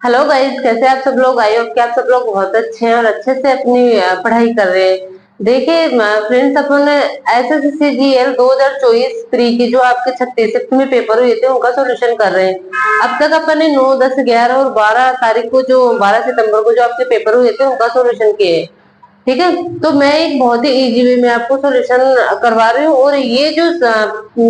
Hello guys, कैसे आप सब लोग? आई होप कि आप सब लोग बहुत अच्छे हैं और अच्छे से अपनी पढ़ाई कर रहे हैं। देखिए फ्रेंड्स, अपन SSC GL 2024 प्री की जो आपके 36 में पेपर हुए थे उनका सॉल्यूशन कर रहे हैं। अब तक अपन ने 9, 10, 11 और 12 तारीख को जो 12 सितंबर को जो आपके पेपर हुए थे उनका सॉल्यूशन किए हैं। ठीक है, तो मैं एक बहुत ही इजी वे में आपको सॉल्यूशन करवा रही हूँ और ये जो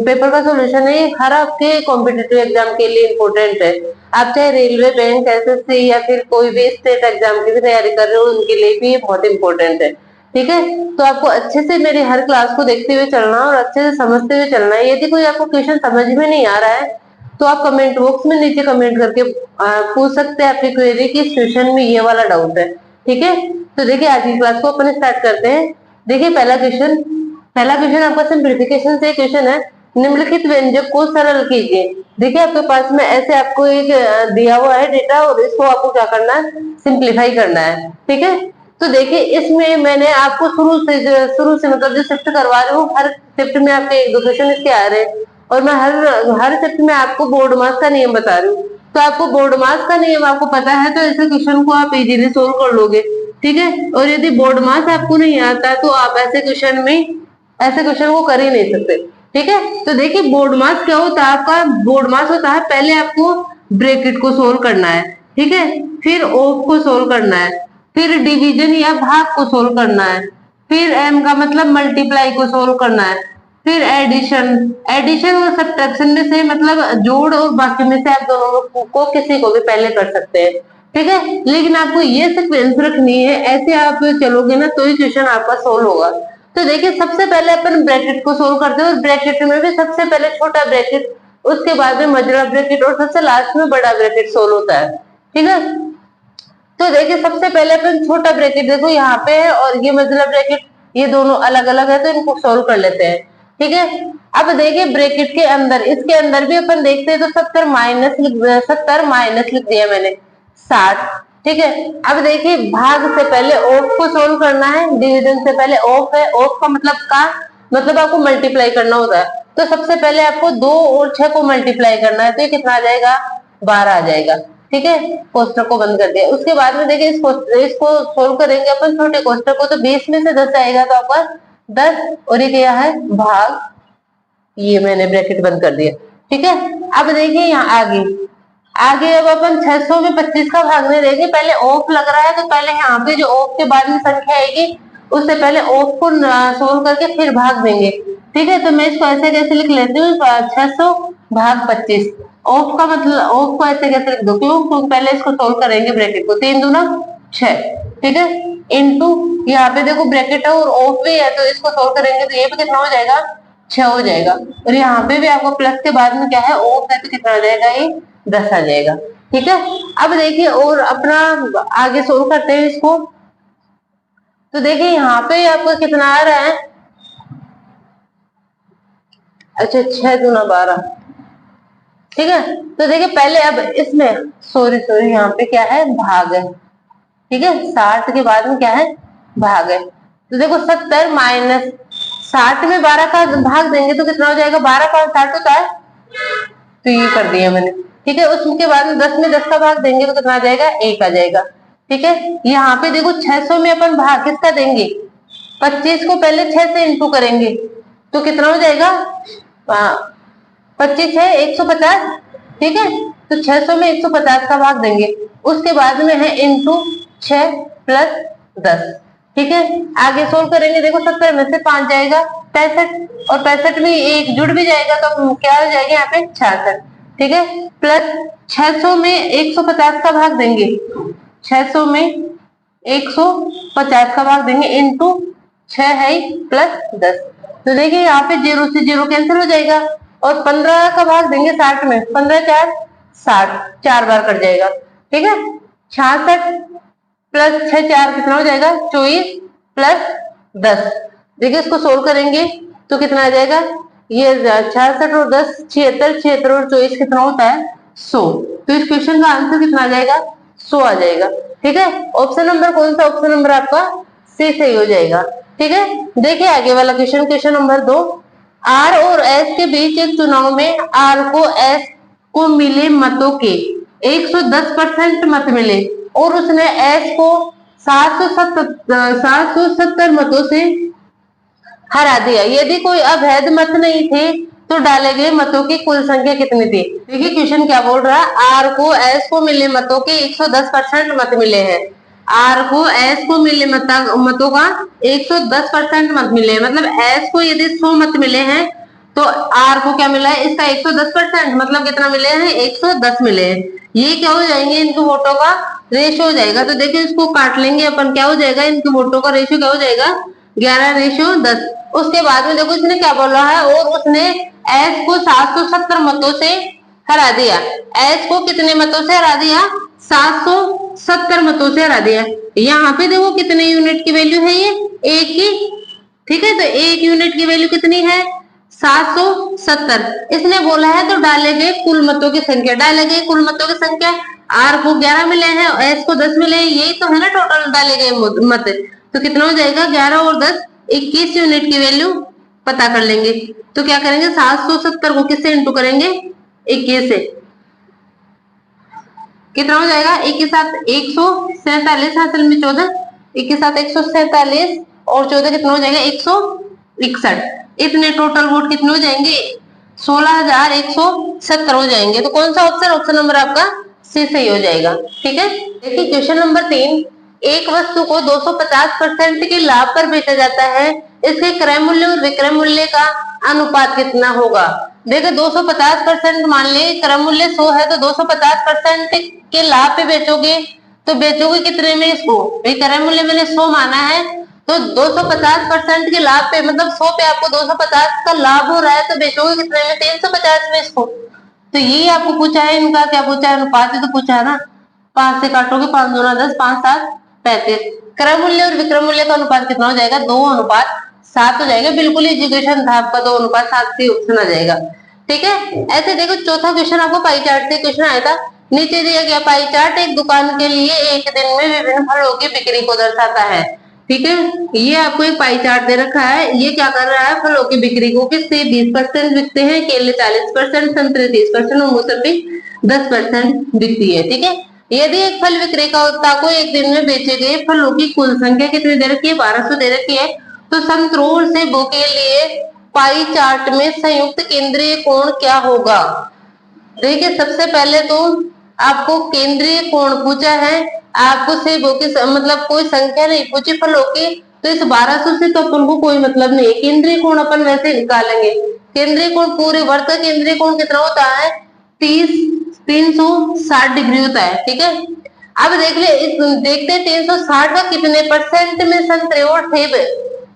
पेपर का सॉल्यूशन है ये हर आपके कॉम्पिटिटिव एग्जाम के लिए इम्पोर्टेंट है। आप चाहे रेलवे, बैंक, SSC या फिर कोई भी स्टेट एग्जाम की भी तैयारी कर रहे हो उनके लिए भी ये बहुत इंपॉर्टेंट है। ठीक है, तो आपको अच्छे से मेरी हर क्लास को देखते हुए चलना और अच्छे से समझते हुए चलना है। यदि कोई आपको क्वेश्चन समझ में नहीं आ रहा है तो आप कमेंट बॉक्स में नीचे कमेंट करके पूछ सकते हैं अपनी क्वेरी की, इस क्वेश्चन में ये वाला डाउट है। ठीक है, तो देखिए आज की क्लास को अपन स्टार्ट करते हैं। देखिए पहला क्वेश्चन आपका सिंप्लीफिकेशन से क्वेश्चन है। निम्नलिखित व्यंजक को सरल कीजिए। देखिए आपके पास में ऐसे आपको एक दिया हुआ है डेटा और इसको आपको क्या करना है, सिंप्लीफाई करना है। ठीक है, तो देखिए इसमें मैंने आपको शुरू से मतलब जो शिफ्ट करवा रही हूँ, हर शिफ्ट में आपके एक दो क्वेश्चन इसके आ रहे हैं और मैं हर हर शिफ्ट में आपको बोर्ड मास का नियम बता रही हूँ। तो आपको बोर्ड मास का नियम आपको पता है तो ऐसे क्वेश्चन को आप इजीली सोल्व कर लोगे। ठीक है, और यदि बोर्ड मास आपको नहीं आता तो आप ऐसे क्वेश्चन को कर ही नहीं सकते। ठीक है, तो देखिए बोर्ड मास क्या होता है आपका। बोर्ड मास होता है पहले आपको ब्रैकेट को सोल्व करना है। ठीक है, फिर ऑफ को सोल्व करना है, फिर डिवीजन या भाग को सोल्व करना है, फिर एम का मतलब मल्टीप्लाई को सोल्व करना है, फिर एडिशन एडिशन और सब्ट्रैक्शन में से मतलब जोड़ और बाकी में से आप दोनों को किसी को भी पहले कर सकते हैं। ठीक है, लेकिन आपको ये सीक्वेंस रखनी है, ऐसे आप चलोगे ना तो ही क्वेश्चन आपका सोल्व होगा। तो देखिए सबसे पहले अपन ब्रैकेट को सोल्व करते हैं और ब्रैकेट में भी सबसे पहले छोटा ब्रैकेट, उसके बाद में मझला ब्रैकेट और सबसे लास्ट में बड़ा ब्रैकेट सोल्व होता है। ठीक है, तो देखिए सबसे पहले अपन छोटा ब्रैकेट देखो यहाँ पे है और ये मझला ब्रैकेट, ये दोनों अलग अलग है तो इनको सोल्व कर लेते हैं। ठीक है, अब देखिए ब्रैकेट के अंदर, इसके अंदर भी अपन देखते हैं तो 70 माइनस लिख दिया मैंने 60। ठीक है, अब देखिए भाग से पहले ऑफ को सोल्व करना है, डिवीजन से पहले ऑफ है, ऑफ का मतलब आपको मल्टीप्लाई करना होता है। तो सबसे पहले आपको 2 और 6 को मल्टीप्लाई करना है तो ये कितना आ जाएगा, 12 आ जाएगा। ठीक है, कोष्टक को बंद कर दिया। उसके बाद में देखिए इसको सोल्व करेंगे अपन छोटे कोष्टक को, तो 20 में से 10 आएगा तो आपका 10 और ये क्या है भाग, ये मैंने ब्रैकेट बंद कर दिया। ठीक है, अब देखिए यहाँ आगे आगे अब अपन 600 में 25 का भागने देंगे। पहले ऑफ लग रहा है तो पहले यहाँ पे जो ऑफ के बाद में संख्या आएगी उससे पहले ऑफ को सोल्व करके फिर भाग देंगे। ठीक है, तो मैं इसको ऐसे कैसे लिख लेती हूँ, 600 भाग 25। ऑफ का मतलब ऑफ को ऐसे कैसे लिख दो, क्यों पहले इसको सोल्व करेंगे ब्रैकेट को, 3 दूना 6। ठीक है, इंटू यहाँ पे देखो ब्रैकेट है और ऑफ भी है तो इसको सोल्व करेंगे तो ये भी कितना हो जाएगा, 6 हो जाएगा। और यहाँ पे भी आपको प्लस के बाद में क्या है ऑफ है तो कितना आ जाएगा, ये 10 आ जाएगा। ठीक है, अब देखिए और अपना आगे सोल्व करते हैं इसको। तो देखिए यहाँ पे आपको कितना आ रहा है, अच्छा 6 दूना 12। ठीक है, तो देखिए पहले अब इसमें सॉरी यहाँ पे क्या है भाग है। ठीक है, 60 के बाद में क्या है भाग है। तो देखो 70 माइनस 60 में 12 का भाग देंगे तो कितना हो जाएगा, 12 का 60 होता है तो ये कर दिया मैंने। ठीक है, उसके बाद में 10 में 10 का भाग देंगे तो कितना आ जाएगा, 1 आ जाएगा। ठीक है, यहाँ पे देखो 600 में अपन भाग किसका देंगे, 25 को पहले 6 से इंटू करेंगे तो कितना हो जाएगा, 25 है 150। ठीक है, तो 600 में 150 का भाग देंगे, उसके बाद में है इंटू 6 प्लस 10। ठीक है, आगे सोल्व करेंगे, देखो 70 में से 5 जाएगा 65 और 65 में एक जुड़ भी जाएगा तो क्या हो जाएगा यहाँ पे 66। ठीक है, प्लस 600 में 150 का भाग देंगे, 600 में 150 का भाग देंगे इंटू 6 है प्लस 10। तो देखिए यहाँ पे 0 से 0 कैंसिल हो जाएगा और 15 का भाग देंगे 60 में, 15 4 60, 4 बार कट जाएगा। ठीक है, 66 प्लस 6 4 कितना हो जाएगा, 24 प्लस 10। देखिए इसको सोल्व करेंगे तो कितना आ जाएगा, ये 66 और 10 76, 76 और 24 कितना होता है 100। तो इस क्वेश्चन का आंसर कितना आ जाएगा, 100 आ जाएगा। ठीक है, ऑप्शन नंबर कौन सा, ऑप्शन नंबर आपका सी सही हो जाएगा। ठीक है, देखिए आगे वाला क्वेश्चन, क्वेश्चन नंबर 2। आर और एस के बीच एक चुनाव में आर को एस को मिले मतों के 110% मत मिले और उसने एस को 770 मतों से हरा दिया। यदि कोई अवैध मत नहीं थे तो डाले गए मतों की कुल संख्या कितनी थी। देखिए क्वेश्चन क्या बोल रहा है, आर को एस को मिले मतों के 110% मत मिले हैं। आर को एस को मिले मतों का 110% मत मिले, मतलब एस को यदि 100 मत मिले हैं तो आर को क्या मिला है, इसका 110%, मतलब कितना मिले हैं, 110 मिले हैं। ये क्या हो जाएंगे, इनके वोटों का रेशियो हो जाएगा। तो देखिए इसको काट लेंगे अपन, क्या हो जाएगा, इनके वोटों का रेशियो क्या हो जाएगा, 11:10। उसके बाद में देखो इसने क्या बोला है, और उसने एस को 770 मतों से हरा दिया। एस को कितने मतों से हरा दिया, 770 मतों से हरा दिया। यहाँ पे देखो कितने यूनिट की वैल्यू है, ये एक की, ठीक है। तो एक यूनिट की वैल्यू कितनी है, 770। इसने बोला है तो डाले गए कुल मतों की संख्या, डाले गए कुल मतों की संख्या, आर को 11 मिले हैं, एस को 10 मिले हैं, यही तो है ना टोटल डाले गए मत। तो कितना हो जाएगा, 11 और 10 21 यूनिट की वैल्यू पता कर लेंगे। तो क्या करेंगे, 770 को किससे इंटू करेंगे, 21 से, कितना हो जाएगा, 1 के साथ 147 हासिल में 14, 1 के साथ 147 और 14 कितना हो जाएगा, 161। इतने टोटल वोट कितने हो जाएंगे, 16,170 हो जाएंगे। तो कौन सा ऑप्शन, ऑप्शन नंबर आपका सी सही हो जाएगा। ठीक है, देखिए क्वेश्चन नंबर 3, एक वस्तु को 250% के लाभ पर बेचा जाता है, इसके क्रय मूल्य और विक्रय मूल्य का अनुपात कितना होगा। देखो 250% मान ले, क्रय मूल्य 100 है तो 250% के लाभ पे बेचोगे तो बेचोगे कितने में इसको, भाई क्रय मूल्य मैंने 100 माना है तो 250% के लाभ पे, मतलब 100 पे आपको 250 का लाभ हो रहा है तो बेचोगे कितने में, 350 में इसको। तो यही आपको पूछा है, इनका क्या पूछा है, अनुपात तो पूछा है ना। 5 से काटोगे, 5 दूना 10, 5 7 35। क्रय मूल्य और विक्रय मूल्य का अनुपात कितना हो जाएगा, 2:7 हो जाएगा। बिल्कुल एजुकेशन था आपका, 2:7 से ऑप्शन आ जाएगा। ठीक है, ऐसे देखो चौथा क्वेश्चन आपको पाई चार्ट से क्वेश्चन आया था। नीचे दिया गया पाई चार्ट एक दुकान के लिए एक दिन में विभिन्न फलों की बिक्री को दर्शाता है। ठीक है, ये आपको एक पाई चार्ट दे रखा है, ये क्या कर रहा है, फलों की बिक्री को, किससे 20% बिकते हैं, केले 40%, संतरे 30% और मौसमी 10% बिकती है। ठीक है, यदि एक फल विक्रेता को एक दिन में बेचे गए फलों की कुल संख्या कितनी दे रखी है, 1200 दे रखी है, तो संतरों और सेबों के लिए पाई चार्ट में संयुक्त केंद्रीय कोण क्या होगा। देखिए सबसे पहले तो आपको केंद्रीय कोण पूछा है, आपको सेबों की मतलब कोई संख्या नहीं पूछी फलों की, तो इस 1200 से तो अपन को कोई मतलब नहीं। केंद्रीय कोण अपन वैसे निकालेंगे, केंद्रीय कोण पूरे वर्ग का केंद्रीय कोण कितना होता है, 360 डिग्री होता है। ठीक है, अब देखते हैं 360 का कितने परसेंट में संतरे और सेब है।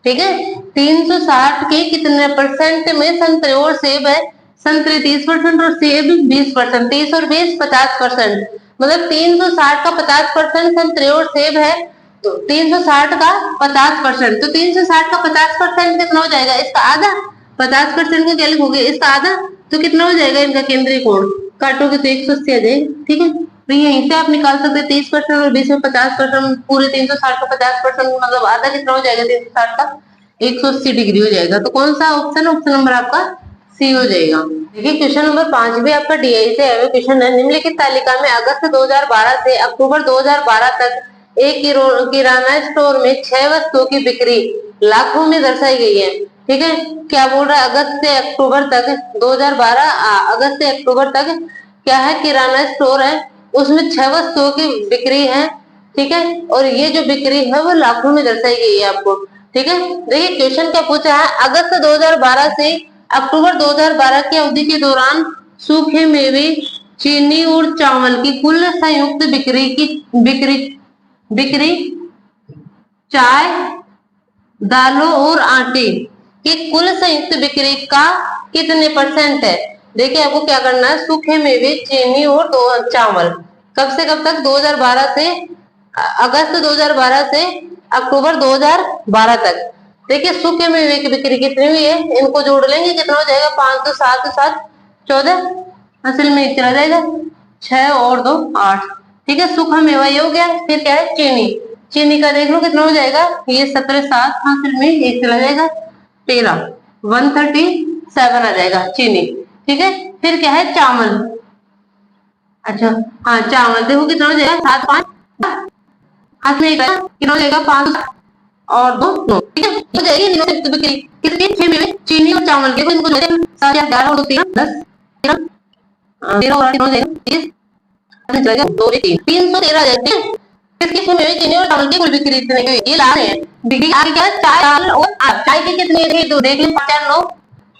ठीक है, 360 के कितने परसेंट में संतरे और सेब है, संतरे 30% और सेब 20%, 30 और 20 50%, मतलब 360 का 50% संतरे और सेब है, तो 360 का 50%, तो 360 का 50% कितना हो जाएगा, इसका आधा। 50% को क्या लिखोगे, इसका आधा, तो कितना हो जाएगा इनका केंद्रीय कोण, काटोगे तो 180 आ जाएगा। ठीक है, तो यहीं से आप निकाल सकते हैं 30% और 20 में 50%, पूरे 360 का 50% मतलब आधा कितना हो जाएगा, 360 का 180 डिग्री हो जाएगा। तो कौन सा ऑप्शन, ऑप्शन नंबर आपका सी हो जाएगा। देखिए क्वेश्चन नंबर 5 भी आपका डीआई से है, क्वेश्चन है, निम्नलिखित तालिका में अगस्त 2012 से अक्टूबर 2012 तक एक किराना स्टोर में 6 वस्तुओं की बिक्री लाखों में दर्शाई गई है। ठीक है, क्या बोल रहा है, अगस्त से अक्टूबर तक 2012, अगस्त से अक्टूबर तक क्या है, किराना स्टोर है, उसमें 6 वस्तुओं की बिक्री है। ठीक है, और ये जो बिक्री है वो लाखों में दर्शाई गई है आपको। ठीक है, देखिए क्वेश्चन क्या पूछा है, अगस्त 2012 से अक्टूबर 2012 की अवधि के दौरान सूखे मेवे, चीनी और चावल की कुल संयुक्त बिक्री चाय, दालों और आटे की कुल संयुक्त बिक्री का कितने परसेंट है। देखिए आपको क्या करना है, सूखे मेवे, चीनी और चावल, कब से कब तक, 2012 से अगस्त 2012 से अक्टूबर 2012 तक। देखिए सूखे मेवे की बिक्री कितनी हुई है, इनको जोड़ लेंगे कितना हो जाएगा, 5 तो 7 7 14, असल में चला जाएगा 6 और 2 8। ठीक है, सूखा मेवा ये हो गया। फिर क्या है, चीनी, चीनी का देख लो कितना हो जाएगा, ये 17 7 हासिल में एक चला जाएगा 13, 137 आ जाएगा चीनी। ठीक है, फिर क्या है, चावल, अच्छा, हाँ चावल देखो कितना हो जाएगा, 7 5 हाथ में एक है, कितना हो जाएगा, 5 और 2 9, ठीक है, हो जाएगी तीनों से बिक्री कितनी, 6 में चीनी और चावल देखो इनको जोड़े 7 11 और 2 13 10, 13 और 8 हो जाएगा 30, चला गया 2 3 313 आ जाएगा। इसकी 6 में चीनी और चावल की कुल बिक्री इतने की हुई, ये ला रहे हैं। बिक्री आगे क्या है, चाय दाल और चाय की कितनी है तो देख लें, 5 4 9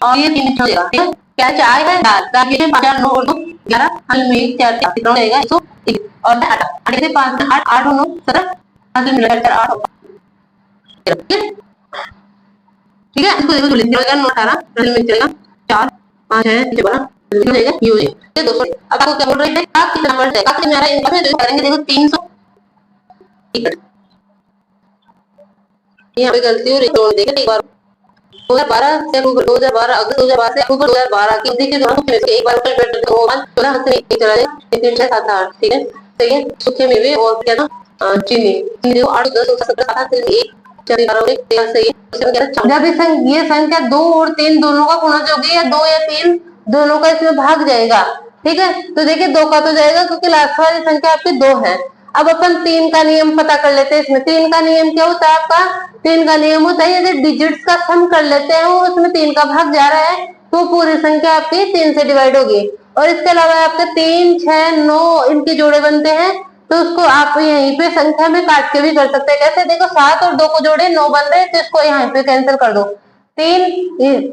और ये 3 हो जाएगा, ठीक है, क्या चाय है, दाल की 5 4 9 और 2 11 में 4 4 कितना हो जाएगा 101 और आटा आटे से 5 8 8 और 9 17 5 मिलाकर 8 होगा, ठीक है, इसको देखो लिख दिया 9 18 में चलेगा 4 5 है 12 हो जाएगा ये हो जाएगा 200। अब आपको क्या बोल रहे थे, आप कितना नंबर है, आप मेरा इनकम है जो करेंगे, देखो 300 यहाँ पे गलती हो रही है, देखिए एक बार 2012 से 2012 अगस्त 2012 से अक्टूबर 2012 की देखिए दोनों में से एक बार कैलकुलेट करते हो 16 हाथ से एक चला जाए 3 6 7 8, ठीक है, सही है। सूखे मेवे और क्या ना चीनी चीनी देखो 8 10 17 7 से 1 4 12 और 13 सही है। उसमें क्या है, जब ये संख्या 2 और 3 दोनों का गुणज होगी या 2 या 3 दोनों का इसमें भाग जाएगा, ठीक है, तो देखिए 2 का तो जाएगा क्योंकि लास्ट वाली संख्या आपकी 2 है। अब अपन 3 का नियम पता कर लेते हैं। इसमें 3 का नियम क्या होता है, आपका 3 का नियम होता है यदि डिजिट्स का सम कर लेते हैं वो उसमें 3 का भाग जा रहा है तो पूरी संख्या आपकी 3 से डिवाइड होगी। और इसके अलावा आपके 3 6 9 इनके जोड़े बनते हैं तो उसको आप यहीं पे संख्या में काट के भी कर सकते हैं। कैसे, देखो 7 और 2 को जोड़े 9 बन रहे हैं तो इसको यहाँ पे कैंसिल कर दो, 3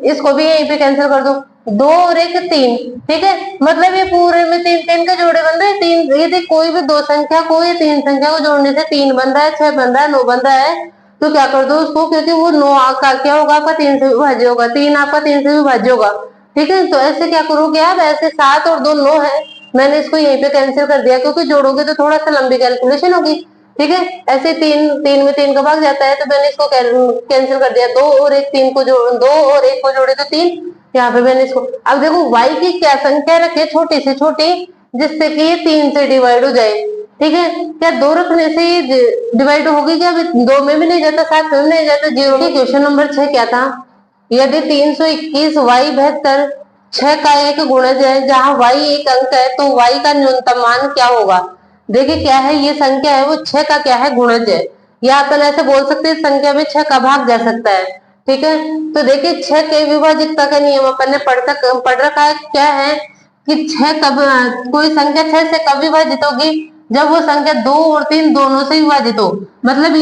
इसको भी यहीं पे कैंसिल कर दो, 2 और 1 3, ठीक है, मतलब ये पूरे में 3 3 के जोड़े बन रहे हैं। 3 यदि कोई भी 2 संख्या को या 3 संख्या को जोड़ने से 3 बन रहा है 6 बन रहा है 9 बन रहा है तो क्या कर दो उसको, क्योंकि वो 9 का क्या होगा आपका 3 से विभाज्य होगा, 3 आपका 3 से विभाज्य होगा, ठीक है। तो ऐसे क्या करोगे आप, ऐसे 7 और 2 9 है, मैंने इसको यहीं पे कैंसिल कर दिया क्योंकि जोड़ोगे तो थोड़ा सा लंबी कैलकुलेशन होगी, ठीक है। ऐसे 3 में 3 का भाग जाता है तो मैंने इसको कैंसिल कर दिया, 2 और 1 3 को जोड़ 2 और 1 को जोड़े तो 3, यहाँ पे मैंने इसको, अब देखो y की क्या संख्या रखे छोटी से छोटी जिससे कि ये 3 से डिवाइड हो जाए, ठीक है, क्या 2 रखने से ये डिवाइड होगी क्या, 2 में भी नहीं जाता 7 में भी नहीं जाता 0 में। क्वेश्चन नंबर 6 क्या था, यदि 321 y 72 6 का एक गुणज है जहां y एक अंक है तो y का न्यूनतम मान क्या होगा। देखिए क्या है, ये संख्या है वो 6 का क्या है गुणज है, या अपन ऐसे बोल सकते हैं संख्या में 6 का भाग जा सकता है, ठीक है। तो देखिए 6 के विभाजितता का नियम अपन ने पढ़ रखा है, क्या है कि 6 कब, कोई संख्या 6 से कब विभाजित होगी, जब वो संख्या 2 और 3 दोनों से विभाजित हो, मतलब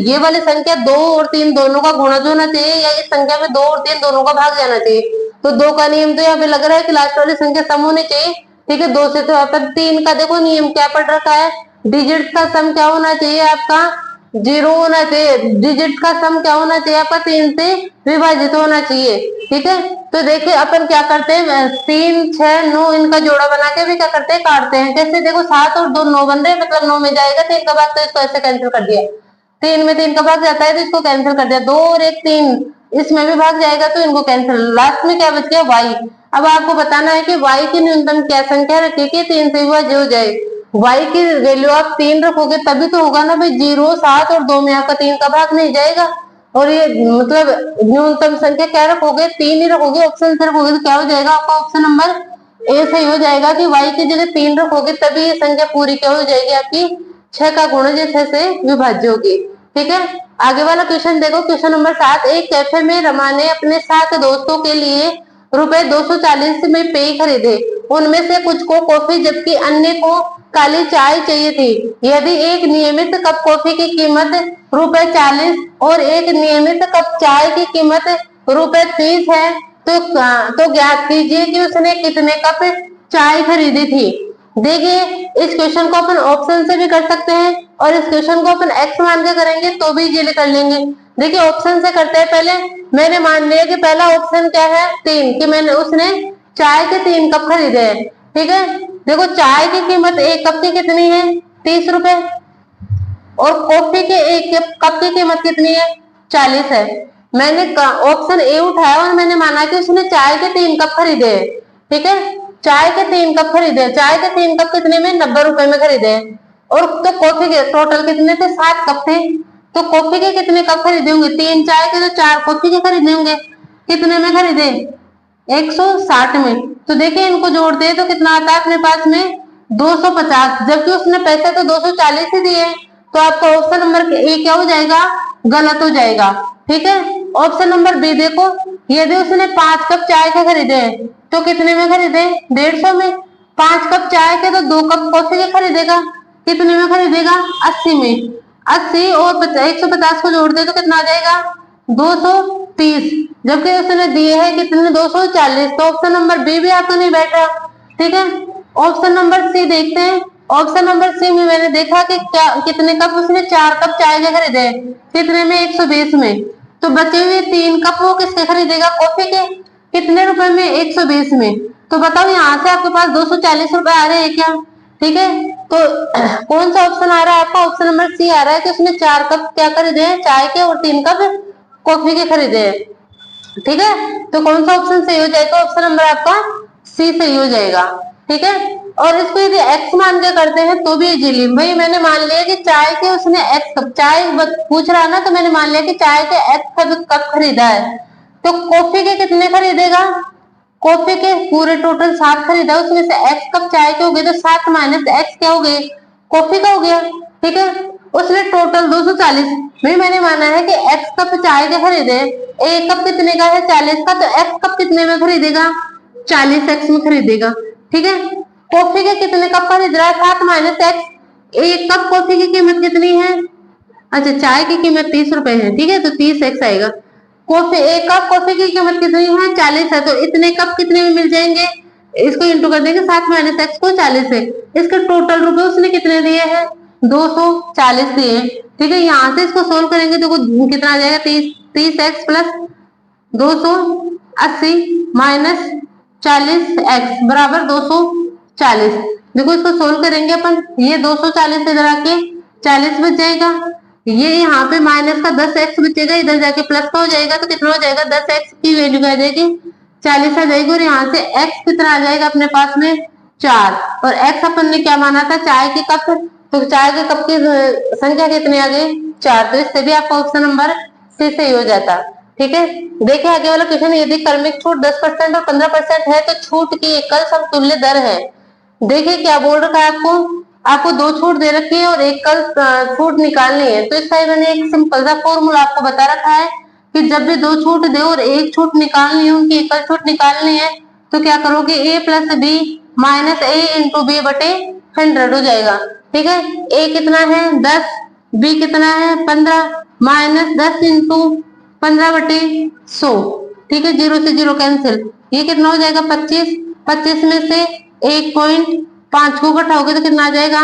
ये वाली संख्या 2 और 3 दोनों का गुणज होना चाहिए या इस संख्या में 2 और 3 दोनों का भाग जाना चाहिए। तो 2 का नियम तो यहाँ पे लग रहा है कि लास्ट वाली संख्या सम होनी चाहिए, ठीक है। 2 से तो अपन 3 का देखो नियम क्या पढ़ रखा है, डिजिट का सम क्या होना चाहिए आपका 0 होना चाहिए, डिजिट का सम क्या होना चाहिए आपका 3 से विभाजित होना चाहिए, ठीक है। तो देखिए अपन क्या करते हैं 3 6 9 इनका जोड़ा बना के भी क्या करते हैं काटते हैं, कैसे, देखो 7 और 2 9 बन रहे हैं मतलब 9 में जाएगा 3 का भाग तो इसको ऐसे कैंसिल कर दिया, 3 में 3 का भाग जाता है तो इसको कैंसिल कर दिया, 2 और 1 3 इसमें भी भाग जाएगा तो इनको कैंसिल, लास्ट में क्या बच गया y। अब आपको बताना है कि y की न्यूनतम क्या संख्या रखी कि 3 से विभाज्य हो जाए, y की वैल्यू आप 3 रखोगे तभी तो होगा ना भाई, 0 7 और 2 में आपका 3 का भाग नहीं जाएगा, और ये मतलब न्यूनतम संख्या क्या रखोगे 3 ही रखोगे, ऑप्शन से रखोगे तो क्या हो जाएगा आपका ऑप्शन नंबर ए सही हो जाएगा कि y की जगह 3 रखोगे तभी ये संख्या पूरी क्या हो जाएगी आपकी 6 का गुणज 6 से विभाज्य होगी, ठीक है। आगे वाला क्वेश्चन देखो, क्वेश्चन नंबर 7, एक कैफे में रमा ने अपने 7 दोस्तों के लिए रुपए 240 में पेय खरीदे, उनमें से कुछ को कॉफी जबकि अन्य को काली चाय चाहिए थी। यदि एक नियमित कप कॉफी की कीमत ₹40 और एक नियमित कप चाय की कीमत ₹30 है तो ज्ञात कीजिए कि उसने कितने कप चाय खरीदी थी। देखिए इस क्वेश्चन को अपन ऑप्शन से भी कर सकते हैं और इस क्वेश्चन को अपन एक्स मान के करेंगे तो भी इजीली कर लेंगे। देखिए ऑप्शन से करते हैं, पहले मैंने मान लिया कि पहला ऑप्शन क्या है 3, कि मैंने उसने चाय के 3 कप खरीदे हैं, ठीक है। देखो चाय की कीमत एक कप की कितनी है 30 रुपए और कॉफी के एक कप की कीमत कितनी है 40 है। मैंने ऑप्शन ए उठाया और मैंने माना कि उसने चाय के 3 कप खरीदे हैं, ठीक है। चाय के 3 कप खरीदे, चाय के 3 कप कितने में 90 रुपए में खरीदे हैं, और तो कॉफी के टोटल कितने थे 7 कप थे, तो कॉफी के कितने कप खरीदे होंगे 3 चाय के तो 4 कॉफी के खरीदे होंगे, कितने में खरीदे 160 में। तो देखिए इनको जोड़ते हैं तो कितना आता है अपने पास में 250, जबकि उसने पैसे तो 240 ही दिए, तो आपका ऑप्शन नंबर ए क्या हो जाएगा, गलत हो जाएगा। ठीक है, ऑप्शन नंबर बी देखो, यदि उसने 5 कप चाय के खरीदे तो कितने में खरीदे, 150 में। 5 कप चाय के तो 2 कप कॉफी के खरीदेगा, कितने में खरीदेगा, 80 में। 80 और 150 को जोड़ दे तो कितना आ जाएगा, 230, जबकि उसने दिए है कितने, 240, तो ऑप्शन नंबर बी भी आपका नहीं बैठा। ठीक है, ऑप्शन नंबर सी देखते हैं। ऑप्शन नंबर सी में मैंने देखा कि क्या कितने कप, उसने 4 कप चाय के खरीदे, कितने में, 120 में। तो बचे हुए 3 कप वो किसके खरीदेगा, कॉफी के, कितने रुपए में, 120 में। तो बताओ यहाँ से आपके पास 240 रुपए आ रहे हैं क्या। ठीक है, तो कौन सा ऑप्शन आ रहा है आपका, ऑप्शन नंबर सी आ रहा है कि उसने 4 कप क्या खरीदे हैं, चाय के, और 3 कप कॉफी के खरीदे हैं। ठीक है, तो कौन सा ऑप्शन सही हो जाएगा, ऑप्शन नंबर आपका सी सही हो जाएगा। ठीक है, और इसको यदि एक्स मान के करते हैं तो भी इजीली, भाई मैंने मान लिया कि चाय के उसने एक्स कप, चाय पूछ रहा ना, तो मैंने मान लिया कि चाय के एक्स कप खरीदा है, तो कॉफी के कितने खरीदेगा, कॉफी के पूरे टोटल 7 खरीदा, उसमें से एक्स कप चाय के हो गए, तो 7 माइनस एक्स क्या हो गए, कॉफी का हो गया। ठीक है, उसने टोटल 240, भाई मैंने माना है कि एक्स कप चाय के खरीदे, एक कप कितने का है, 40 का, तो एक्स कप कितने में खरीदेगा, 40 एक्स में खरीदेगा। ठीक है, कॉफी के कितने कप खरीद रहा है, 7 माइनस एक्स, एक कप कॉफी की कीमत कितनी है, अच्छा चाय की कीमत 30 रुपए है, ठीक है, तो 30 एक्स आएगा। कॉफी, एक कप कॉफी की कीमत कितनी है, 40 है, तो इतने कप कितने में मिल जाएंगे, इसको इंटू कर देंगे, 7 माइनस एक्स को 40 है, इसके टोटल रुपए उसने कितने दिए हैं, 240 दिए हैं। ठीक है, यहाँ से इसको सोल्व करेंगे तो कितना आ जाएगा, 30 एक्स प्लस 280 माइनस 40 एक्स बराबर 240। देखो इसको सोल्व करेंगे अपन, ये 240 इधर आके 40 बच जाएगा, ये यहाँ पे माइनस का 10 एक्स बचेगा, इधर जाके प्लस का हो जाएगा, तो कितना हो जाएगा, 10 एक्स की वैल्यू आ जाएगी 40 आ जाएगी, और यहाँ से एक्स कितना आ जाएगा अपने पास में 4, और एक्स अपन ने क्या माना था, चाय के कप, तो चाय के कप की संख्या कितनी आ गई, 4, तो इससे भी आपका ऑप्शन नंबर सी सही हो जाता। ठीक है, देखिए आगे वाला क्वेश्चन, यदि कर्मिक छूट 10% और 15% है तो छूट की एकल समतुल्य दर है। देखिए क्या बोल रखा है आपको, आपको 2 छूट दे रखी है और एक कल छूट निकालनी है, तो इसका मैंने एक सिंपल सा फॉर्मूला आपको बता रखा है कि जब भी 2 छूट दे और एक छूट निकालनी है, उनकी एकल छूट निकालनी है, तो क्या करोगे, ए प्लस बी माइनस ए इंटू बी बटे 100 हो जाएगा। ठीक है, ए कितना है 10, बी कितना है 15, माइनस 10 इंटू 15 बटे 100। ठीक है, 0 से 0 कैंसिल, ये कितना हो जाएगा 25, 25 में से 1.5 को घटाओगे तो कितना आ जाएगा,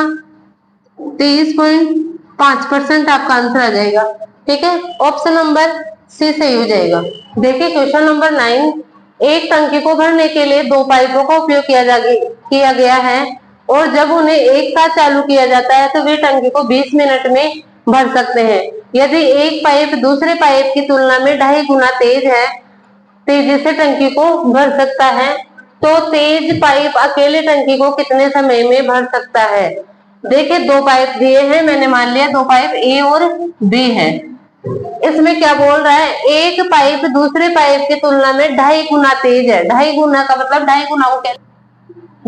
23.5% आपका आंसर आ जाएगा। ठीक है, ऑप्शन नंबर सी सही हो जाएगा। देखिए क्वेश्चन नंबर 9, एक टंकी को भरने के लिए 2 पाइपों का उपयोग किया गया है, और जब उन्हें एक साथ चालू किया जाता है तो वे टंकी को 20 मिनट में भर सकते हैं। यदि एक पाइप दूसरे पाइप की तुलना में 2.5 गुना तेजी से टंकी को भर सकता है, तो तेज पाइप अकेले टंकी को कितने समय में भर सकता है। देखिए 2 पाइप दिए हैं, मैंने मान लिया 2 पाइप ए और बी है। इसमें क्या बोल रहा है, एक पाइप दूसरे पाइप की तुलना में 2.5 गुना तेज है। 2.5 गुना का मतलब 2.5 गुना को क्या,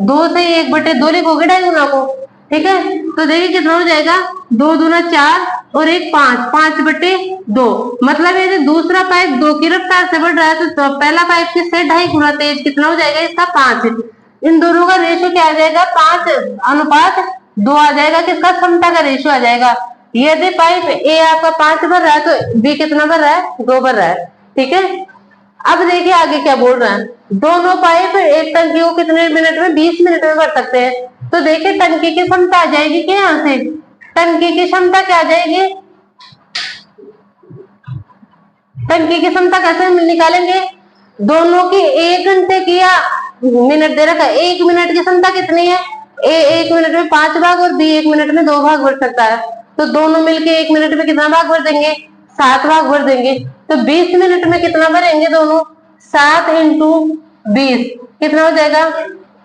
2 से 1 बटे 2 लिखोगे 2.5 गुना को। ठीक है, तो देखिए कितना हो जाएगा, 2 दूना 4 और 1 5, 5 बटे 2, मतलब ये दूसरा पाइप 2 की रफ्तार से बढ़ रहा है, तो पहला पाइप किससे 2.5 गुना तेज, कितना हो जाएगा इसका 5। इन दोनों का रेशियो क्या आ जाएगा, 5:2 आ जाएगा, किसका, क्षमता का रेशियो आ जाएगा। यदि पाइप ए आपका 5 भर रहा है तो बी कितना भर रहा है, 2 भर रहा है। ठीक है, अब देखिए आगे क्या बोल रहा है, दोनों पाइप एक टंकी को कितने मिनट में, 20 मिनट में भर सकते हैं। तो देखिए टंकी की क्षमता आ जाएगी क्या, यहाँ से टंकी की क्षमता क्या आ जाएगी, टंकी की क्षमता कैसे निकालेंगे, दोनों की 1 घंटे की या मिनट दे रखा है, 1 मिनट की क्षमता कितनी है, ए 1 मिनट में 5 भाग और बी 1 मिनट में 2 भाग भर सकता है, तो दोनों मिलके 1 मिनट में कितना भाग भर देंगे, 7 भाग भर देंगे। तो 20 मिनट में कितना भरेंगे दोनों, 7 इंटू 20 कितना हो जाएगा,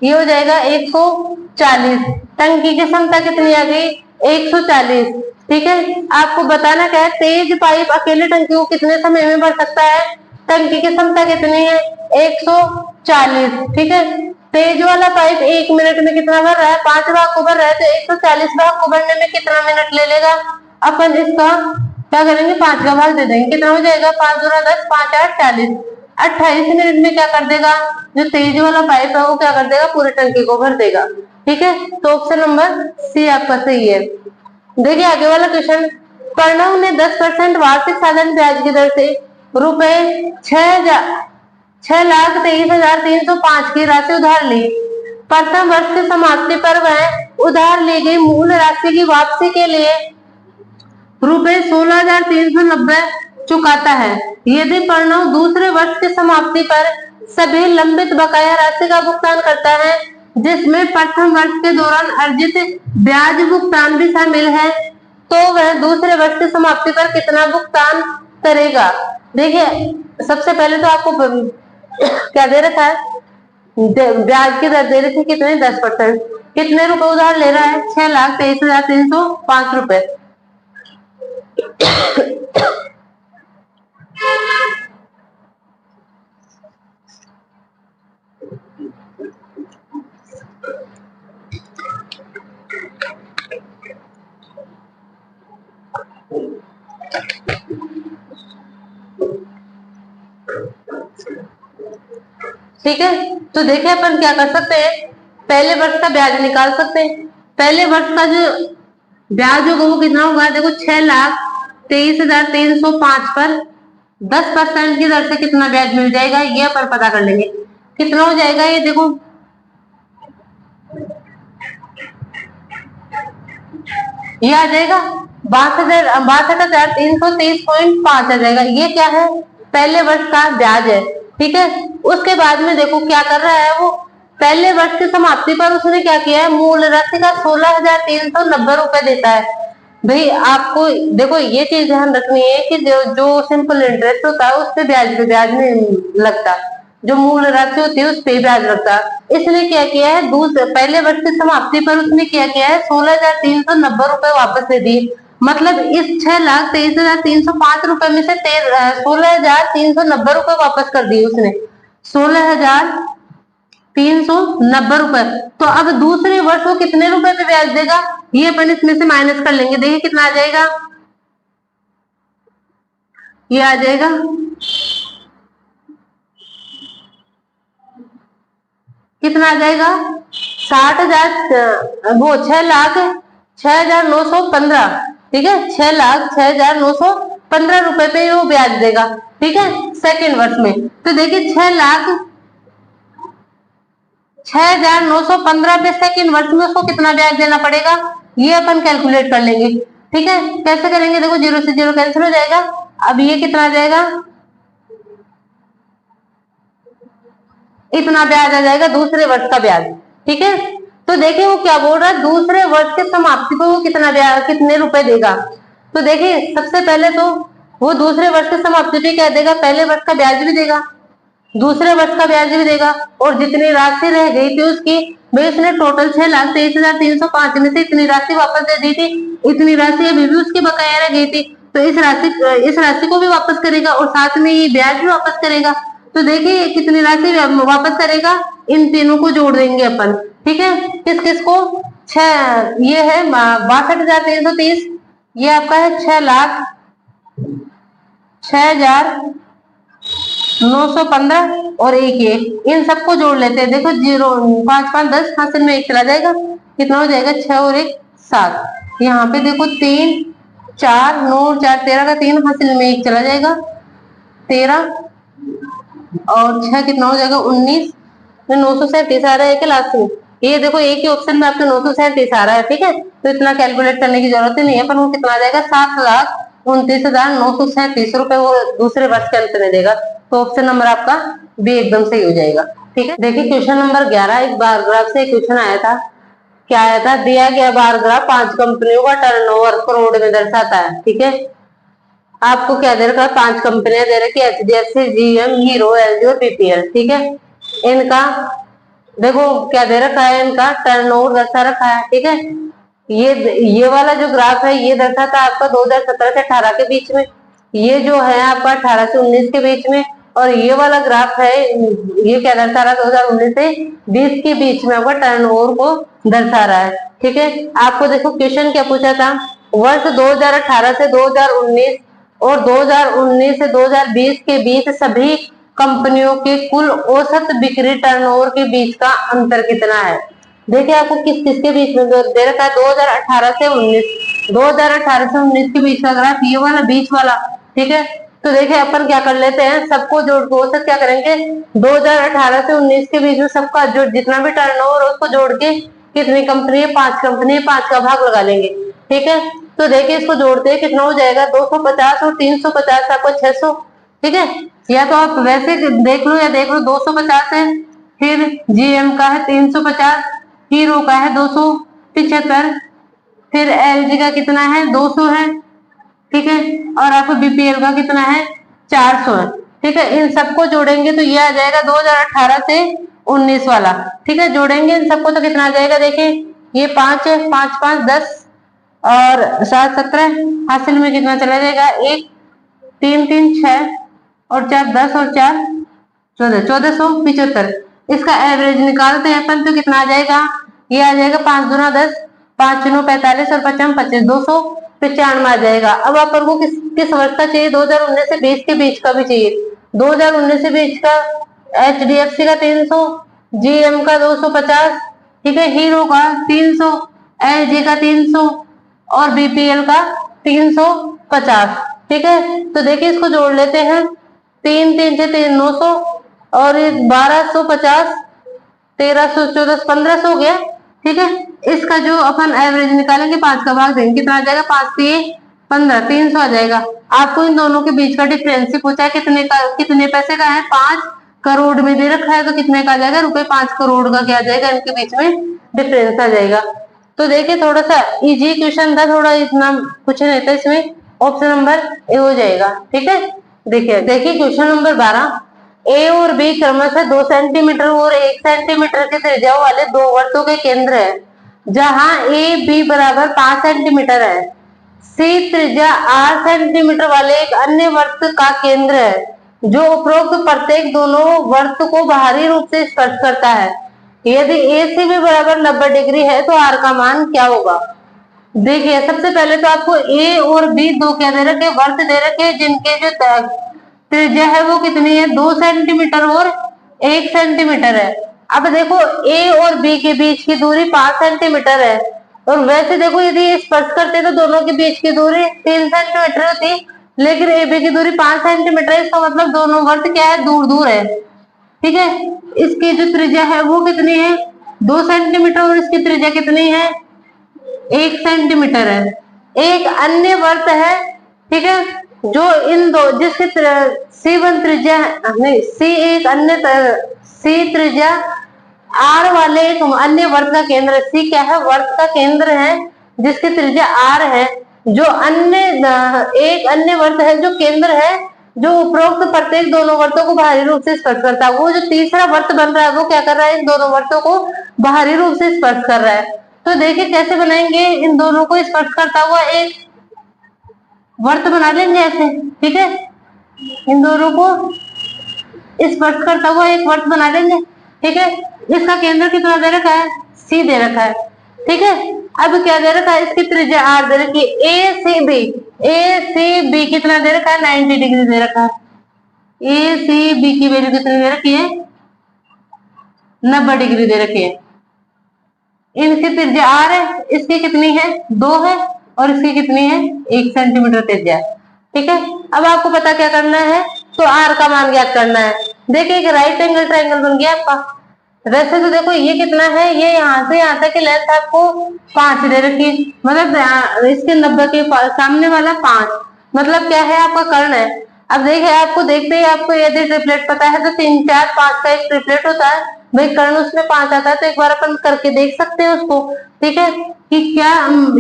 ये हो जाएगा 140। टंकी की क्षमता कितनी आ गई, 140। ठीक है, आपको बताना क्या है, तेज पाइप अकेले टंकी को कितने समय में भर सकता है, टंकी की क्षमता कितनी है 140। ठीक है, तेज वाला पाइप 1 मिनट में कितना भर रहा है, 5 भाग को भर रहा है, तो 140 भाग को भरने में कितना मिनट ले लेगा। अपन इसका क्या करेंगे, 5 का भाग दे देंगे, कितना हो जाएगा, 5 दूना 10, 5 8 40, 28 मिनट में क्या कर देगा, जो तेज वाला पाइप है वो क्या कर देगा, पूरी टंकी को भर देगा। ठीक है, तो ऑप्शन नंबर सी आपका सही है। देखिए आगे वाला क्वेश्चन, प्रणव ने 10% वार्षिक साधारण ब्याज की दर से रुपए 6,23,305 की राशि उधार ली। प्रथम वर्ष की समाप्ति पर वह उधार ली गई मूल राशि की वापसी के लिए रुपए 16,390 चुकाता है। यदि प्रणव दूसरे वर्ष की समाप्ति पर सभी लंबित बकाया राशि का भुगतान करता है, जिसमें प्रथम वर्ष के दौरान अर्जित ब्याज भुगतान भी शामिल है, तो वह दूसरे वर्ष की समाप्ति पर कितना भुगतान करेगा। देखिए सबसे पहले तो आपको क्या दे रखा है, ब्याज की दर दे रखी है कितने, 10%। कितने रुपए उधार ले रहा है, 6,23,305 रुपए। ठीक है, तो देखिए अपन क्या कर सकते हैं, पहले वर्ष का ब्याज निकाल सकते हैं। पहले वर्ष का जो ब्याज होगा वो कितना होगा, देखो 6,23,305 पर 10% की दर से कितना ब्याज मिल जाएगा, ये अपन पता कर लेंगे। कितना हो जाएगा ये, देखो ये आ जाएगा 62,323.5 आ जाएगा। ये क्या है, पहले वर्ष का ब्याज है। ठीक है, उसके बाद में देखो क्या कर रहा है वो, पहले वर्ष की समाप्ति पर उसने क्या किया है, मूल राशि का 16,390 रुपए देता है। भाई आपको देखो ये चीज ध्यान रखनी है कि जो सिंपल इंटरेस्ट होता है उस पे ब्याज नहीं लगता, जो मूल राशि होती है उस पे ब्याज लगता है। इसलिए क्या किया है, पहले वर्ष की समाप्ति पर उसने क्या किया है, 16,390 रुपए वापस दे दिए। मतलब इस 6,23,305 रुपए में से 16,390 रुपए वापस कर दिए उसने, 16,390 रुपए। तो अब दूसरे वर्ष वो कितने रुपए पे ब्याज देगा, ये अपन इसमें से माइनस कर लेंगे। देखिए कितना आ जाएगा, ये आ जाएगा कितना आ जाएगा, 60,000 वो 6,06,915। ठीक है, 6,06,915 रुपए पे वो ब्याज देगा। ठीक है, सेकेंड वर्ष में। तो देखिए 6,06,915 पे सेकेंड वर्ष में उसको कितना ब्याज देना पड़ेगा, ये अपन कैलकुलेट कर लेंगे। ठीक है, कैसे करेंगे, देखो 0 से 0 कैंसिल हो जाएगा। अब ये कितना आ जाएगा, इतना ब्याज आ जाएगा दूसरे वर्ष का ब्याज। ठीक है, तो देखिए वो क्या बोल रहा है, दूसरे वर्ष के समाप्ति पर वो कितना ब्याज, कितने रुपए देगा। तो देखिए सबसे पहले तो वो दूसरे वर्ष की समाप्ति पे क्या देगा, पहले वर्ष का ब्याज भी देगा, दूसरे वर्ष का ब्याज भी देगा, और जितनी राशि रह गई थी उसकी, भाई उसने टोटल 6,23,305 में से इतनी राशि वापस दे दी थी, इतनी राशि अभी भी उसकी बकाया रह गई थी, तो इस राशि को भी वापस करेगा और साथ में ये ब्याज भी वापस करेगा। तो देखिए कितनी राशि वापस करेगा, इन तीनों को जोड़ देंगे अपन। ठीक है, किस किस को, ये है 62,330, ये आपका है 6,06,915 और एक इन सबको जोड़ लेते हैं। देखो 0 5 5 10 हासिल में एक चला जाएगा, कितना हो जाएगा, 6 और 1 7। यहाँ पे देखो 3 4 9 4 13 का 3 हासिल में एक चला जाएगा, 13 और 6 कितना हो जाएगा, 19। 937 आ रहा है कि लास्ट में, ये देखो एक ही ऑप्शन में आपके 937 आ रहा है। ठीक है, तो इतना कैलकुलेट करने की जरूरत ही नहीं है, पर वो कितना आ जाएगा, 7,29,937 रुपए वो दूसरे वर्ष के अंत में देगा। तो ऑप्शन नंबर आपका बी एकदम सही हो जाएगा। ठीक है, देखिए क्वेश्चन नंबर 11, एक बार ग्राफ से क्वेश्चन आया था। क्या आया था, दिया गया बार ग्राफ 5 कंपनियों का टर्नओवर करोड़ में दर्शाता है। ठीक है, आपको क्या दे रखा है, 5 कंपनियां दे रखी है, HDFC, GM, हीरो, LG और BPL। ठीक है, इनका देखो क्या दे रखा है, इनका टर्नओवर दर्शा रखा है। ठीक है, ये वाला जो ग्राफ है ये दर्शाता है आपका 2017 से 18 के बीच में, ये जो है आपका 18 से 19 के बीच में, और ये वाला ग्राफ है, ये क्या दर्शा रहा है, 2019 से 20 के बीच में आपका टर्नओवर को दर्शा रहा है। ठीक है, आपको देखो क्वेश्चन क्या पूछा था, वर्ष 2018 से 2019 और 2019 से 2020 के बीच सभी कंपनियों के कुल औसत बिक्री टर्नओवर के बीच का अंतर कितना है। देखिए आपको किस किसके बीच में दे रखा है, 2018 से 19, 2018 से 19 के बीच का ग्राफ, ये वाला बीच वाला। ठीक है, तो देखिए अपन क्या कर लेते हैं, सबको जोड़ औसत क्या करेंगे, 2018 से 19 के बीच में सबका जो जितना भी टर्नओवर है उसको जोड़ के कितनी कंपनी है, 5 कंपनी है, 5 का भाग लगा लेंगे। ठीक है, तो देखिए इसको जोड़ते हैं कितना हो जाएगा, 250 और 350 आपको 600। ठीक है, या तो आप वैसे देख लो या देख लो, 250 है, फिर जीएम का है 350, हीरो का है 275, फिर एलजी का कितना है 200 है। ठीक है, और आपको बीपीएल का कितना है 400 है। ठीक है, इन सबको जोड़ेंगे तो ये आ जाएगा 2018 से 19 वाला। ठीक है, जोड़ेंगे इन सबको तो कितना आ जाएगा, देखिए ये 5 है, 5 5 10 और 7 17, हासिल में कितना चला जाएगा, 1 3 3 6 और 4 10 और 4 14, 1475। इसका एवरेज निकालते हैं अपन तो कितना आ जाएगा, ये आ जाएगा 5 दूना 10, 5 9 45 और 5 25, 295 आ जाएगा। अब अपन को किस वर्ष का चाहिए, 2019 से 20 के बीच का भी चाहिए। 2019 से 20 का एचडीएफसी का 300, जीएम का 250, ठीक है, हीरो का 300, एलजी का 300 और बीपीएल का 350। ठीक है, तो देखिए इसको जोड़ लेते हैं, 3 3 से 3 900 और 1250, 1300, 1400, 1500 हो गया। ठीक है, इसका जो अपन एवरेज निकालेंगे 5 का भाग देंगे, कितना आ जाएगा, 5 3 15, 300 आ जाएगा। आपको इन दोनों के बीच का डिफरेंस ही पूछा है, कितने पैसे का है, 5 करोड़ में दे रखा है, तो कितने का आ जाएगा, रुपए 5 करोड़ का क्या आ जाएगा, इनके बीच में डिफरेंस आ जाएगा। तो देखिए थोड़ा सा इजी क्वेश्चन था, थोड़ा इतना कुछ नहीं था इसमें, ऑप्शन नंबर ए हो जाएगा। ठीक है, देखिए क्वेश्चन नंबर 12, ए और बी क्रमशः 2 सेंटीमीटर और 1 सेंटीमीटर की त्रिज्या वाले दो वृत्तों के केंद्र है, जहां ए बी बराबर 5 सेंटीमीटर है। सी त्रिज्या 8 सेंटीमीटर वाले एक अन्य वृत्त का केंद्र है, जो उपरोक्त प्रत्येक दोनों वृत्त को बाहरी रूप से स्पर्श करता है। यदि ए सी बी बराबर 90 डिग्री है तो आर का मान क्या होगा। देखिए सबसे पहले तो आपको ए और बी दो क्या दे रखे, वर्त दे रखे, जिनके जो त्रिज्या है वो कितनी है, 2 सेंटीमीटर और 1 सेंटीमीटर है। अब देखो ए और बी के बीच की दूरी 5 सेंटीमीटर है, और वैसे देखो यदि स्पर्श करते तो दोनों के बीच की दूरी 3 सेंटीमीटर होती, लेकिन ए बी की दूरी 5 सेंटीमीटर है, इसका मतलब दोनों वर्त क्या है, दूर दूर है। ठीक है, इसकी जो त्रिज्या है वो कितनी है, 2 सेंटीमीटर, और इसकी त्रिज्या कितनी है, 1 सेंटीमीटर है। एक अन्य वर्त है, ठीक है, जो इन दो जिसकी C1 त्रिज्या नहीं, सी एक अन्य सी त्रिज्या आर वाले एक अन्य वर्त का केंद्र है। सी क्या है, वर्त का केंद्र है जिसकी त्रिज्या आर है, जो एक अन्य वर्त है जो केंद्र है, जो उपरोक्त प्रत्येक दोनों वर्तों को बाहरी रूप से स्पर्श करता है। वो जो तीसरा वर्त बन रहा है वो क्या कर रहा है, इन दोनों वर्तों को बाहरी रूप से स्पर्श कर रहा है। तो देखिए कैसे बनाएंगे, इन दोनों को स्पर्श करता हुआ एक वर्त बना लेंगे ऐसे। ठीक है, इन दोनों को स्पर्श करता हुआ एक वर्त बना लेंगे। ठीक है, इसका केंद्र कितना दे रखा है, सी दे रखा है। ठीक है, अब क्या दे रखा है, इसकी त्रिज्या आर दे रखी है। ए सी बी कितना दे रखा है, 90 डिग्री दे रखा है। ए सी बी की वैल्यू कितनी दे रखी है, 90 डिग्री दे रखी है। इनकी त्रिज्या आर है, इसकी कितनी है, 2 है, और इसकी कितनी है, 1 सेंटीमीटर त्रिज्या। ठीक है, अब आपको पता क्या करना है, तो आर का मान ज्ञात करना है। देखिए एक राइट एंगल ट्रायंगल बन गया आपका। वैसे तो देखो ये कितना है, ये यहाँ से यहाँ तक की लेंथ आपको 5 दे रखी, मतलब इसके 90 के सामने वाला 5, मतलब क्या है, आपका कर्ण है। अब देखिए आपको देखते ही आपको यदि ट्रिपलेट पता है तो 3 4 5 का एक ट्रिपलेट होता है भाई, कर्ण उसमें 5 आता है, तो एक बार अपन करके देख सकते हैं उसको। ठीक है, कि क्या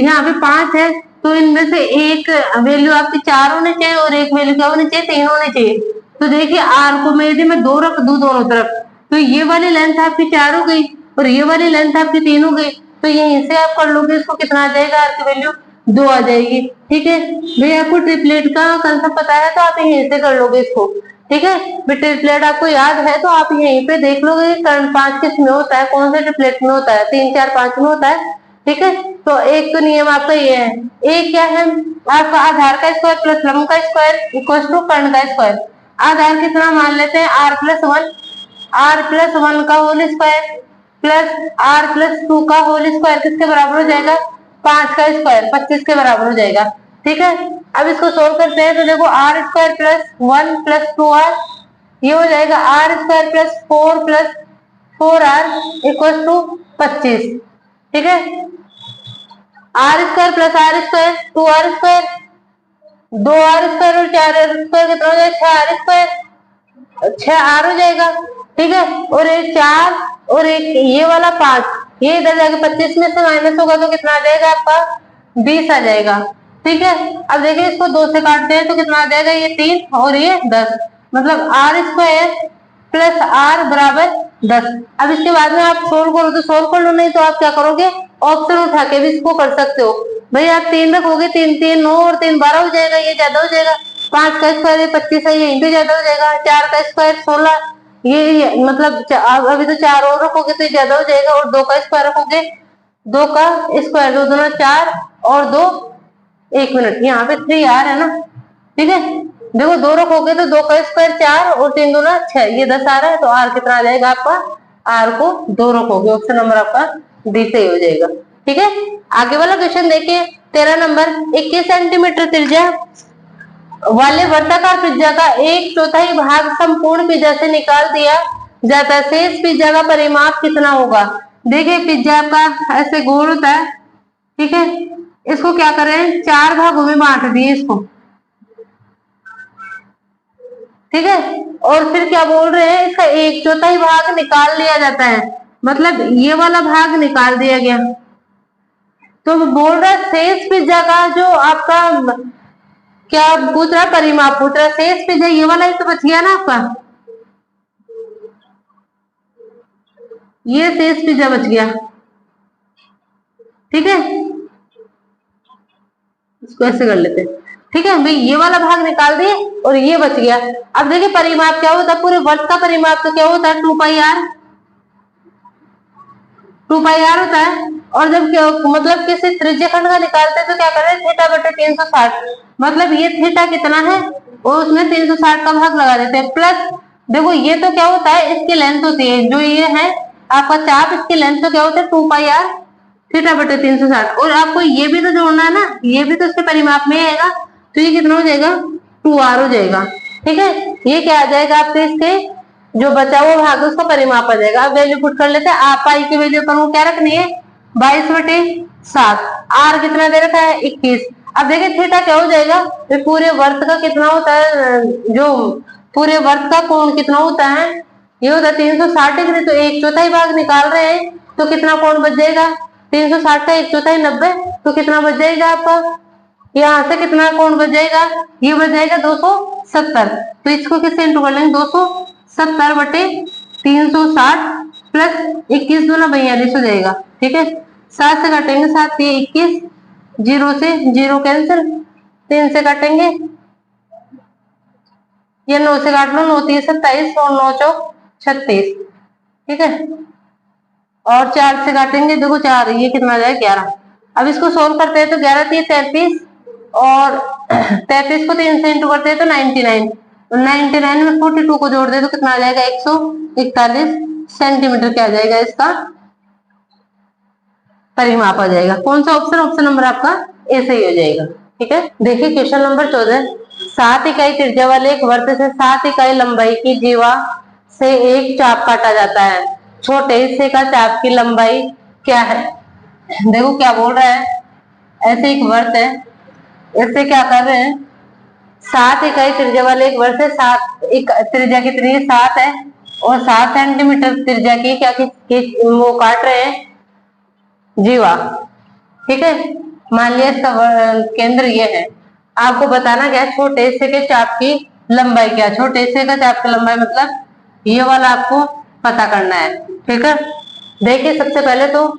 यहाँ पे 5 है, तो इनमें से एक वैल्यू आपकी 4 होनी चाहिए और एक वैल्यू क्या होनी चाहिए, 3 होनी चाहिए। तो देखिए आर को मैं यदि मैं 2 रख दूं दोनों तरफ, तो ये वाली लेंथ आपकी 4 हो गई और ये वाली लेंथ आपकी 3 हो गई, तो यहीं से आप कर लोगे इसको, कितना आ जाएगा, आर की वैल्यू 2 आ जाएगी। ठीक है, भाई आपको ट्रिपलेट का कंसेप्ट पता है तो आप यहीं से कर लोगे इसको। ठीक है। ट्रिपलेट आपको याद है तो आप यहीं पे देख लोगे कर्ण 5 किस में होता है, कौन से ट्रिपलेट में होता है, 3 4 5 में होता है। ठीक है, तो एक तो नियम आपका ये है। एक क्या है आपका, आधार का स्क्वायर प्लस लंब का स्क्वायर इक्वल टू कर्ण का स्क्वायर। आधार कितना मान लेते हैं, r+1, r+1 का होल स्क्वायर प्लस r+2 का होल स्क्वायर किसके बराबर हो जाएगा, 5 का स्क्वायर 25 के बराबर हो जाएगा। ठीक है, अब इसको सोल्व करते हैं तो देखो r² + 1 + 2r, ये हो जाएगा r² + 4 + 4r इक्वल टू 25। ठीक है, r² + r² 2r², 2r² और 4r² कितना हो जाएगा, 6r², 6r हो जाएगा। ठीक है, और एक 4 और एक ये वाला 5, ये इधर जाके 25 में से माइनस होगा तो कितना आ जाएगा आपका, 20 आ जाएगा। ठीक है, अब देखिए इसको 2 से काटते हैं तो कितना आ जाएगा, ये 3 और ये 10, मतलब r² + r बराबर 10। अब इसके बाद में आप सोल्व करो तो सोल्व कर लो, नहीं तो आप क्या करोगे, ऑप्शन उठा के भी इसको कर सकते हो। भाई आप 3 रखोगे, 3 3 9 और 3 12 हो जाएगा, ये ज्यादा हो जाएगा। 5 का स्क्वायर 25 है, यहीं पे ज्यादा हो जाएगा। 4 का स्क्वायर 16, ये मतलब अभी तो 4 और रखोगे तो ये ज्यादा हो जाएगा। और 2 का स्क्वायर रखोगे, 2 का स्क्वायर 2 दूना 4 और 2 1 मिनट, यहाँ पे 3r है ना। ठीक है, देखो 2 रखोगे तो 2 का स्क्वायर 4 और 3 दूना 6, ये 10 आ रहा है, तो r कितना आ जाएगा आपका, r को 2 रखोगे, ऑप्शन नंबर आपका डी सही हो जाएगा। ठीक है, आगे वाला क्वेश्चन देखिए 13 नंबर, 21 सेंटीमीटर त्रिज्या वाले वर्ताकार पिज्जा का 1/4 भाग संपूर्ण पिज्जा से निकाल दिया जाता है, शेष पिज्जा का परिमाप कितना होगा। देखिए पिज्जा आपका ऐसे गोल होता है। ठीक है, इसको क्या करें, 4 भागों में बांट दिए इसको। ठीक है, और फिर क्या बोल रहे हैं, इसका 1/4 भाग निकाल लिया जाता है, मतलब ये वाला भाग निकाल दिया गया। तो बोल रहा है शेष पिज्जा का जो आपका क्या पूछ रहा, परिमाप पूछ रहा, शेष पिज्जा ये वाला ही तो बच गया ना आपका, ये शेष पिज्जा बच गया। ठीक है, इसको ऐसे कर लेते हैं। ठीक है भाई, ये वाला भाग निकाल दिए और ये बच गया। अब देखिए परिमाप क्या होता है, पूरे वर्ग का परिमाप तो क्या होता है, 2πr, 2πr होता है। और जब मतलब किसी त्रिज्य खंड का निकालते हैं तो क्या करें, θ/360, मतलब ये थीटा कितना है और उसमें 360 का भाग लगा देते हैं। प्लस देखो ये तो क्या होता है, इसकी लेंथ होती है, जो ये है आपका चाप, इसकी लेंथ तो क्या होता है, 2πr θ/360। और आपको ये भी तो जोड़ना है ना, ये भी तो इसके परिमाप में आएगा, तो ये कितना हो जाएगा, 2r हो जाएगा। ठीक है, ये क्या आ जाएगा आपके, इसके जो बचा हुआ भाग है उसका परिमाप आ जाएगा। अब वैल्यू पुट कर लेते हैं, आप पाई की वैल्यू अपन को क्या रखनी है, 22/7। आर कितना दे रखा है, 21। अब देखिए थीटा क्या हो जाएगा, तो पूरे वर्त का कितना होता है, जो पूरे वर्त का कोण कितना होता है, ये होता है 360 डिग्री। तो 1/4 भाग निकाल रहे हैं तो कितना कोण बच जाएगा, 360 का 1/4 90, तो कितना बच जाएगा आपका, यहाँ से कितना कोण बच जाएगा, ये बच जाएगा 270। तो इसको किससे इंटू कर लेंगे, 270/360 प्लस 21 दूना 42 हो जाएगा। ठीक है, 7 से काटेंगे 7 ये 21, 0 से 0 कैंसिल, 3 से काटेंगे, ये 9 से काट लो, 9 3 27 और 9 चौक 36। ठीक है, और 4 से काटेंगे, देखो 4, ये कितना आ जाएगा 11। अब इसको सोल्व करते हैं तो 11 3 33 और 33 को 3 से इंटू करते हैं तो 99, 99 में 42 को जोड़ दे तो कितना आ जाएगा, 141 सेंटीमीटर क्या आ जाएगा, इसका परिमाप आ जाएगा। कौन सा ऑप्शन, ऑप्शन नंबर आपका ए सही हो जाएगा। ठीक है, देखिए क्वेश्चन नंबर 14, 7 इकाई त्रिज्या वाले एक वृत्त से 7 इकाई लंबाई की जीवा से एक चाप काटा जाता है, छोटे हिस्से का चाप की लंबाई क्या है। देखो क्या बोल रहा है, ऐसे एक वृत्त है, इससे क्या कर रहे हैं, 7 इकाई त्रिज्या वाले एक वृत्त से 7 त्रिज्या कितनी है, 7 है, और 7 सेंटीमीटर त्रिज्या की क्या वो काट रहे हैं जीवा। ठीक है, मान लिया इसका केंद्र ये है, आपको बताना क्या, छोटे हिस्से के चाप की लंबाई क्या, छोटे हिस्से का चाप की लंबाई मतलब ये वाला आपको पता करना है। ठीक है, देखिए सबसे पहले तो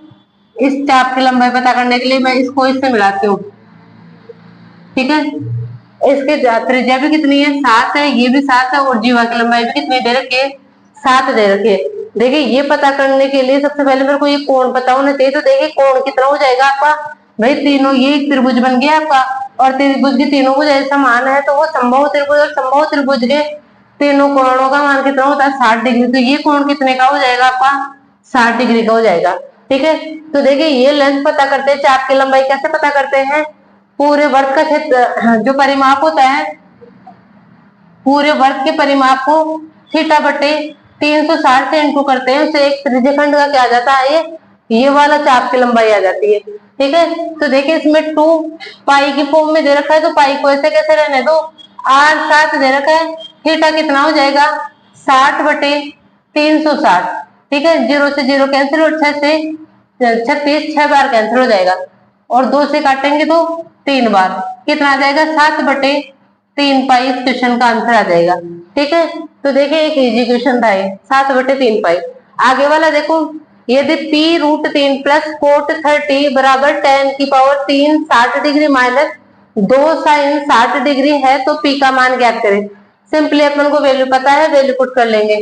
इस चाप की लंबाई पता करने के लिए मैं इसको इससे मिलाती हूँ। ठीक है, इसकी त्रिज्या भी कितनी है, 7 है, ये भी 7 है, और जीवा की लंबाई भी कितनी दे रखी है, 7 दे रखी है। देखिए ये पता करने के लिए सबसे पहले मेरे को ये कोण पता होना चाहिए। तो देखिए कोण कितना हो जाएगा आपका, भाई तीनों, ये एक त्रिभुज बन गया आपका, और त्रिभुज की तीनों भुजाएं समान है, तो वो समबाहु त्रिभुज और समबाहु त्रिभुज के तीनों कोणों का मान कितना होता है, 60 डिग्री। तो ये कोण कितने का हो जाएगा आपका, 60 डिग्री का हो जाएगा। ठीक है, तो देखिए ये लेंथ पता करते हैं, चाप की लंबाई कैसे पता करते हैं, पूरे वर्ग का क्षेत्र जो परिमाप होता है, पूरे वर्ग के परिमाप को थीटा बटे 360 से इंटू करते हैं, उसे एक त्रिज्यखंड का क्या आ जाता है, ये वाला चाप की लंबाई आ जाती है। ठीक है, तो देखिए इसमें 2 पाई की फॉर्म में दे रखा है, तो पाई को ऐसे कैसे रहने दो, r7 दे रखा है, थीटा कितना हो जाएगा 60 बटे 360। ठीक है, 0 से 0 कैंसिल, और 6 से 36, 6 बार कैंसिल हो जाएगा, और 2 से काटेंगे तो 3 बार, कितना आ जाएगा 7 बटे 3 पाई। इस क्वेश्चन का आंसर आ जाएगा। ठीक है, तो देखिए एक इजी क्वेश्चन था ये, 7 बटे 3 पाई। आगे वाला देखो, यदि p√3 प्लस कोट 30 बराबर tan की power 3 60 degree minus 2 sine 60 degree है, तो p का मान ज्ञात करें। सिंपली अपन को वैल्यू पता है, वैल्यू पुट कर लेंगे।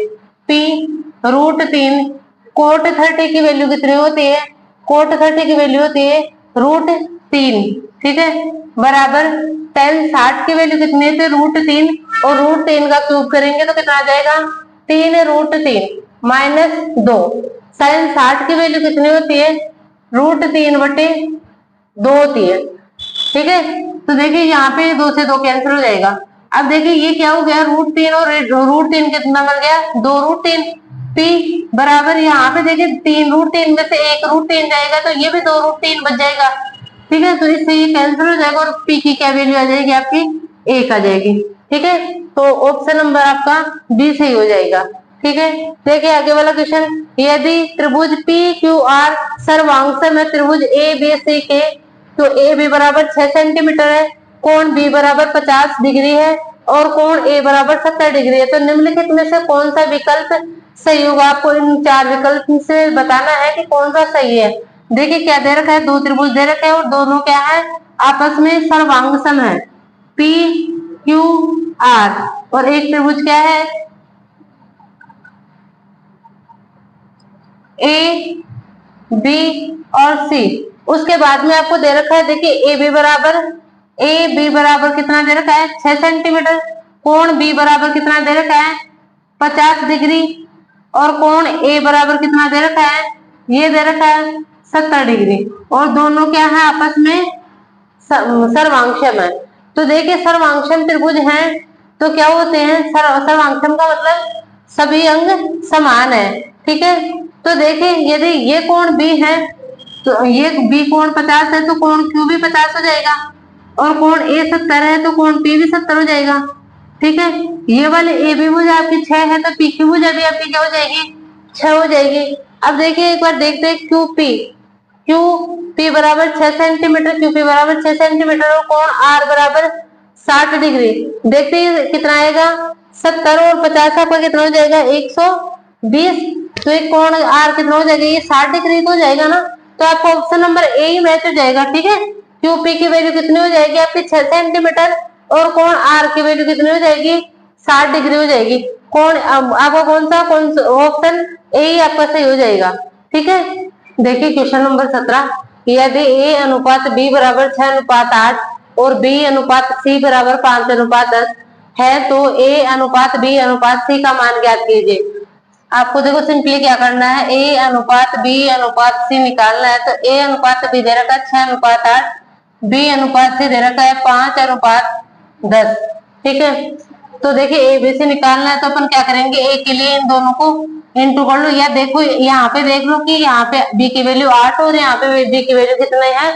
p√3 कोट 30 की वैल्यू कितनी होती है, कोट 30 की वैल्यू होती है √3। ठीक है, बराबर tan 60 की वैल्यू कितनी है, √3, और √3 का क्यूब करेंगे तो कितना आ जाएगा, 3√3 माइनस 2। साइन 60 की वैल्यू कितनी होती है, √3 बटे 2 होती है। ठीक है, तो देखिए यहाँ पे 2 से 2 कैंसिल हो जाएगा। अब देखिए ये क्या हो गया, √3 और √3 कितना बन गया, 2√3। p बराबर यहाँ पे देखिए 3√3 में से 1√3 जाएगा, तो ये भी 2√3 बच जाएगा। ठीक है, तो इससे ये कैंसिल हो जाएगा, और p की क्या वैल्यू आ जाएगी आपकी, 1 आ जाएगी। ठीक है, तो ऑप्शन नंबर आपका बी सही हो जाएगा। ठीक है, देखिए आगे वाला क्वेश्चन, यदि त्रिभुज PQR सर्वांगसम है त्रिभुज ABC के, तो AB बराबर 6 सेंटीमीटर है, कोण B बराबर 50 डिग्री है, और कोण A बराबर 70 डिग्री है, तो निम्नलिखित में से कौन सा विकल्प सही होगा। आपको इन 4 विकल्प से बताना है कि कौन सा सही है। देखिए क्या दे रखा है, 2 त्रिभुज दे रखे हैं, और दोनों क्या है, आपस में सर्वांगसम है, PQR, और एक त्रिभुज क्या है, AB और C। उसके बाद में आपको दे रखा है, देखिए AB बराबर कितना दे रखा है, 6 सेंटीमीटर, कोण B बराबर कितना दे रखा है, 50 डिग्री, और कोण A बराबर कितना दे रखा है, ये दे रखा है 70 डिग्री, और दोनों क्या है, आपस में सर्वांगसम है। तो देखिए सर्वांगसम त्रिभुज हैं, तो क्या होते हैं, सर्वांगसम का मतलब सभी अंग समान है। ठीक है, तो देखिए यदि ये कोण B है, तो ये B कोण 50 है, तो कोण Q भी 50 हो जाएगा, और कोण A 70 है, तो कोण P भी 70 हो जाएगा। ठीक है, ये वाले AB भुजा आपकी 6 है, तो PQ भुजा भी आपकी क्या हो जाएगी, 6 हो जाएगी। अब देखिए एक बार देखते हैं QP बराबर 6 सेंटीमीटर, QP बराबर 6 सेंटीमीटर, और कोण R बराबर 60 डिग्री। देखते हैं कितना आएगा, 70 और 50 आपका कितना हो जाएगा, 120। तो एक कोण R कितना हो जाएगा, ये 60 डिग्री तो हो जाएगा ना, तो आपको option number A he match हो जाएगा। ठीक है, QP की वैल्यू कितनी हो जाएगी आपकी 6 सेंटीमीटर, और कोण R की वैल्यू कितनी हो जाएगी, 60 डिग्री हो जाएगी। कोण आपका कौन सा ऑप्शन ए ही आपका सही हो जाएगा। ठीक है, देखिए क्वेश्चन नंबर 17, यदि A अनुपात B बराबर 6:8 और B अनुपात C बराबर 5:10 है, तो A अनुपात B अनुपात C का मान ज्ञात कीजिए। आपको देखो सिंपली क्या करना है, A अनुपात B अनुपात C निकालना है। तो A अनुपात B दे रखा है 6:8, B अनुपात C दे रखा है 5:10। ठीक है, तो देखिए ABC निकालना है, तो अपन क्या करेंगे, A के लिए इन दोनों को इंटू कर लो, या देखो यहाँ पे देख लो कि यहाँ पे B की वैल्यू 8 और यहाँ पे B की वैल्यू कितने है,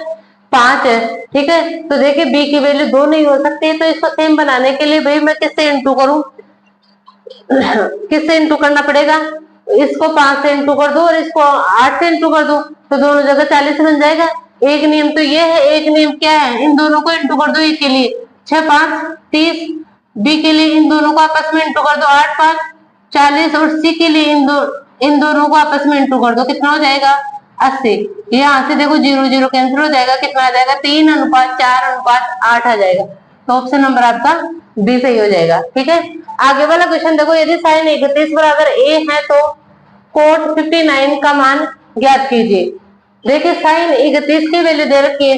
5 है। ठीक है, तो देखिए B की वैल्यू 2 नहीं हो सकती, तो इसको सेम बनाने के लिए भाई मैं किससे इंटू करूं, किससे इंटू करना पड़ेगा, इसको 5 से इंटू कर दो और इसको 8 से इंटू कर दो, तो दोनों जगह 40 बन जाएगा। एक नियम तो ये है, एक नियम क्या है, इन दोनों को इंटू कर दो, ए के लिए 6 5 30, बी के लिए इन दोनों को आपस में इंटू कर दो 8 5 40, और सी के लिए इन दोनों को आपस में इंटू कर दो, कितना हो जाएगा 80। यहाँ से देखो 0 0 कैंसिल हो जाएगा, कितना आ जाएगा 3:4:8 आ जाएगा। तो ऑप्शन नंबर आपका बी सही हो जाएगा। ठीक है, आगे वाला क्वेश्चन देखो, यदि साइन 31 बराबर ए है तो कोट 59 का मान ज्ञात कीजिए। देखिए साइन 31 की वैल्यू दे रखी है,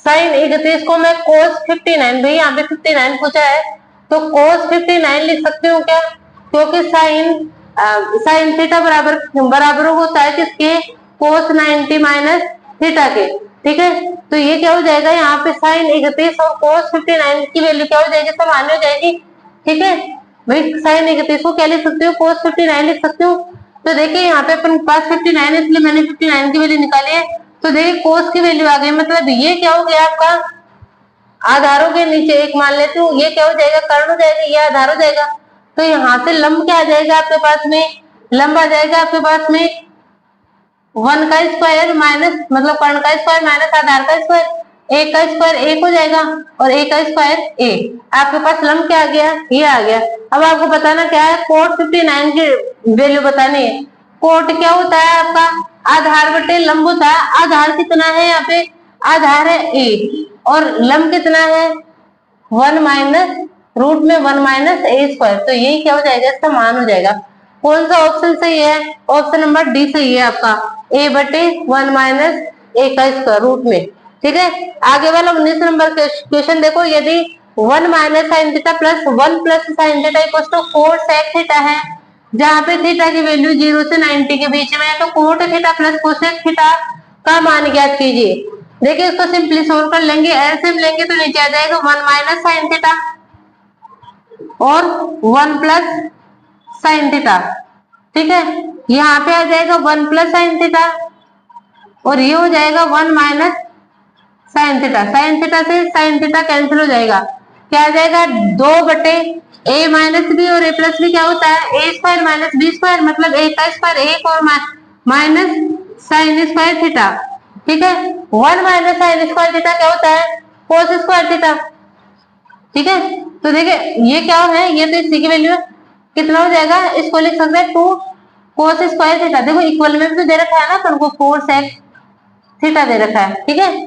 साइन 31 को मैं कोस 59, भाई यहाँ पे 59 पूछा है तो कोस 59 लिख सकती हूँ क्या, क्योंकि साइन थीटा बराबर होता है किसके, कोस 90 माइनस थीटा के। ठीक है, तो ये क्या हो जाएगा, यहाँ पे साइन 31 और कोस 59 की वैल्यू क्या हो जाएगी, समान हो जाएगी। ठीक है भाई, साइन 31 को क्या लिख सकती हूँ, कोस 59 लिख सकती हूँ। तो देखिए यहाँ पे अपन पास 59 है, इसलिए मैंने 59 की वैल्यू निकाली है। तो देखिए कोस की वैल्यू आ गई, मतलब ये क्या हो गया आपका, आधारों के नीचे एक मान लेती हूँ, ये क्या हो जाएगा, कर्ण हो जाएगा, ये आधार हो जाएगा। तो यहाँ से लंब क्या आ जाएगा आपके पास में, लंब आ जाएगा आपके पास में 1 का स्क्वायर माइनस, मतलब कर्ण का स्क्वायर माइनस आधार का स्क्वायर, एक का स्क्वायर एक हो जाएगा और एक का स्क्वायर ए। आपके पास लंब क्या आ गया, ये आ गया। अब आपको बताना क्या है, कोट 59 की वैल्यू बतानी है। कोट क्या होता है आपका, आधार बटे लंब होता है। आधार कितना है यहाँ पे, आधार है ए और लंब कितना है 1 माइनस रूट में 1 माइनस ए स्क्वायर, तो ये क्या हो जाएगा, इसका मान हो जाएगा। कौन सा ऑप्शन सही है, ऑप्शन नंबर डी सही है आपका, ए बटे 1 माइनस ए का स्क्वायर रूट में। ठीक है, आगे वाला 19 नंबर क्वेश्चन देखो, यदि 1 minus sine theta plus 1 plus sine theta equal to 4 sec theta है, जहाँ पे थीटा की वैल्यू 0 से 90 के बीच में है, तो cot theta plus cosec theta का मान ज्ञात कीजिए। देखिए इसको सिंपली सोल्व कर लेंगे, एलसीएम लेंगे तो नीचे आ जाएगा 1 माइनस साइन थीटा और 1 प्लस साइन थीटा। ठीक है, यहाँ पे आ जाएगा 1 प्लस साइन थीटा और ये हो जाएगा 1 minus sine theta. Sine theta से साइन थीटा कैंसिल हो जाएगा, क्या आ जाएगा 2 बटे ए माइनस बी, और ए प्लस बी क्या होता है, ए स्क्वायर माइनस बी स्क्वायर, मतलब ए का स्क्वायर एक और माइनस साइन स्क्वायर थीटा। ठीक है, 1 माइनस साइन स्क्वायर थीटा क्या होता है, कोस स्क्वायर थीटा। ठीक है, तो देखिए ये क्या है, ये तो इसी की वैल्यू है, कितना हो जाएगा, इसको लिख सकते हैं 2 कोस स्क्वायर थीटा। देखो इक्वल में भी तो दे रखा है ना अपन को, 4 सेक थीटा दे रखा है। ठीक है,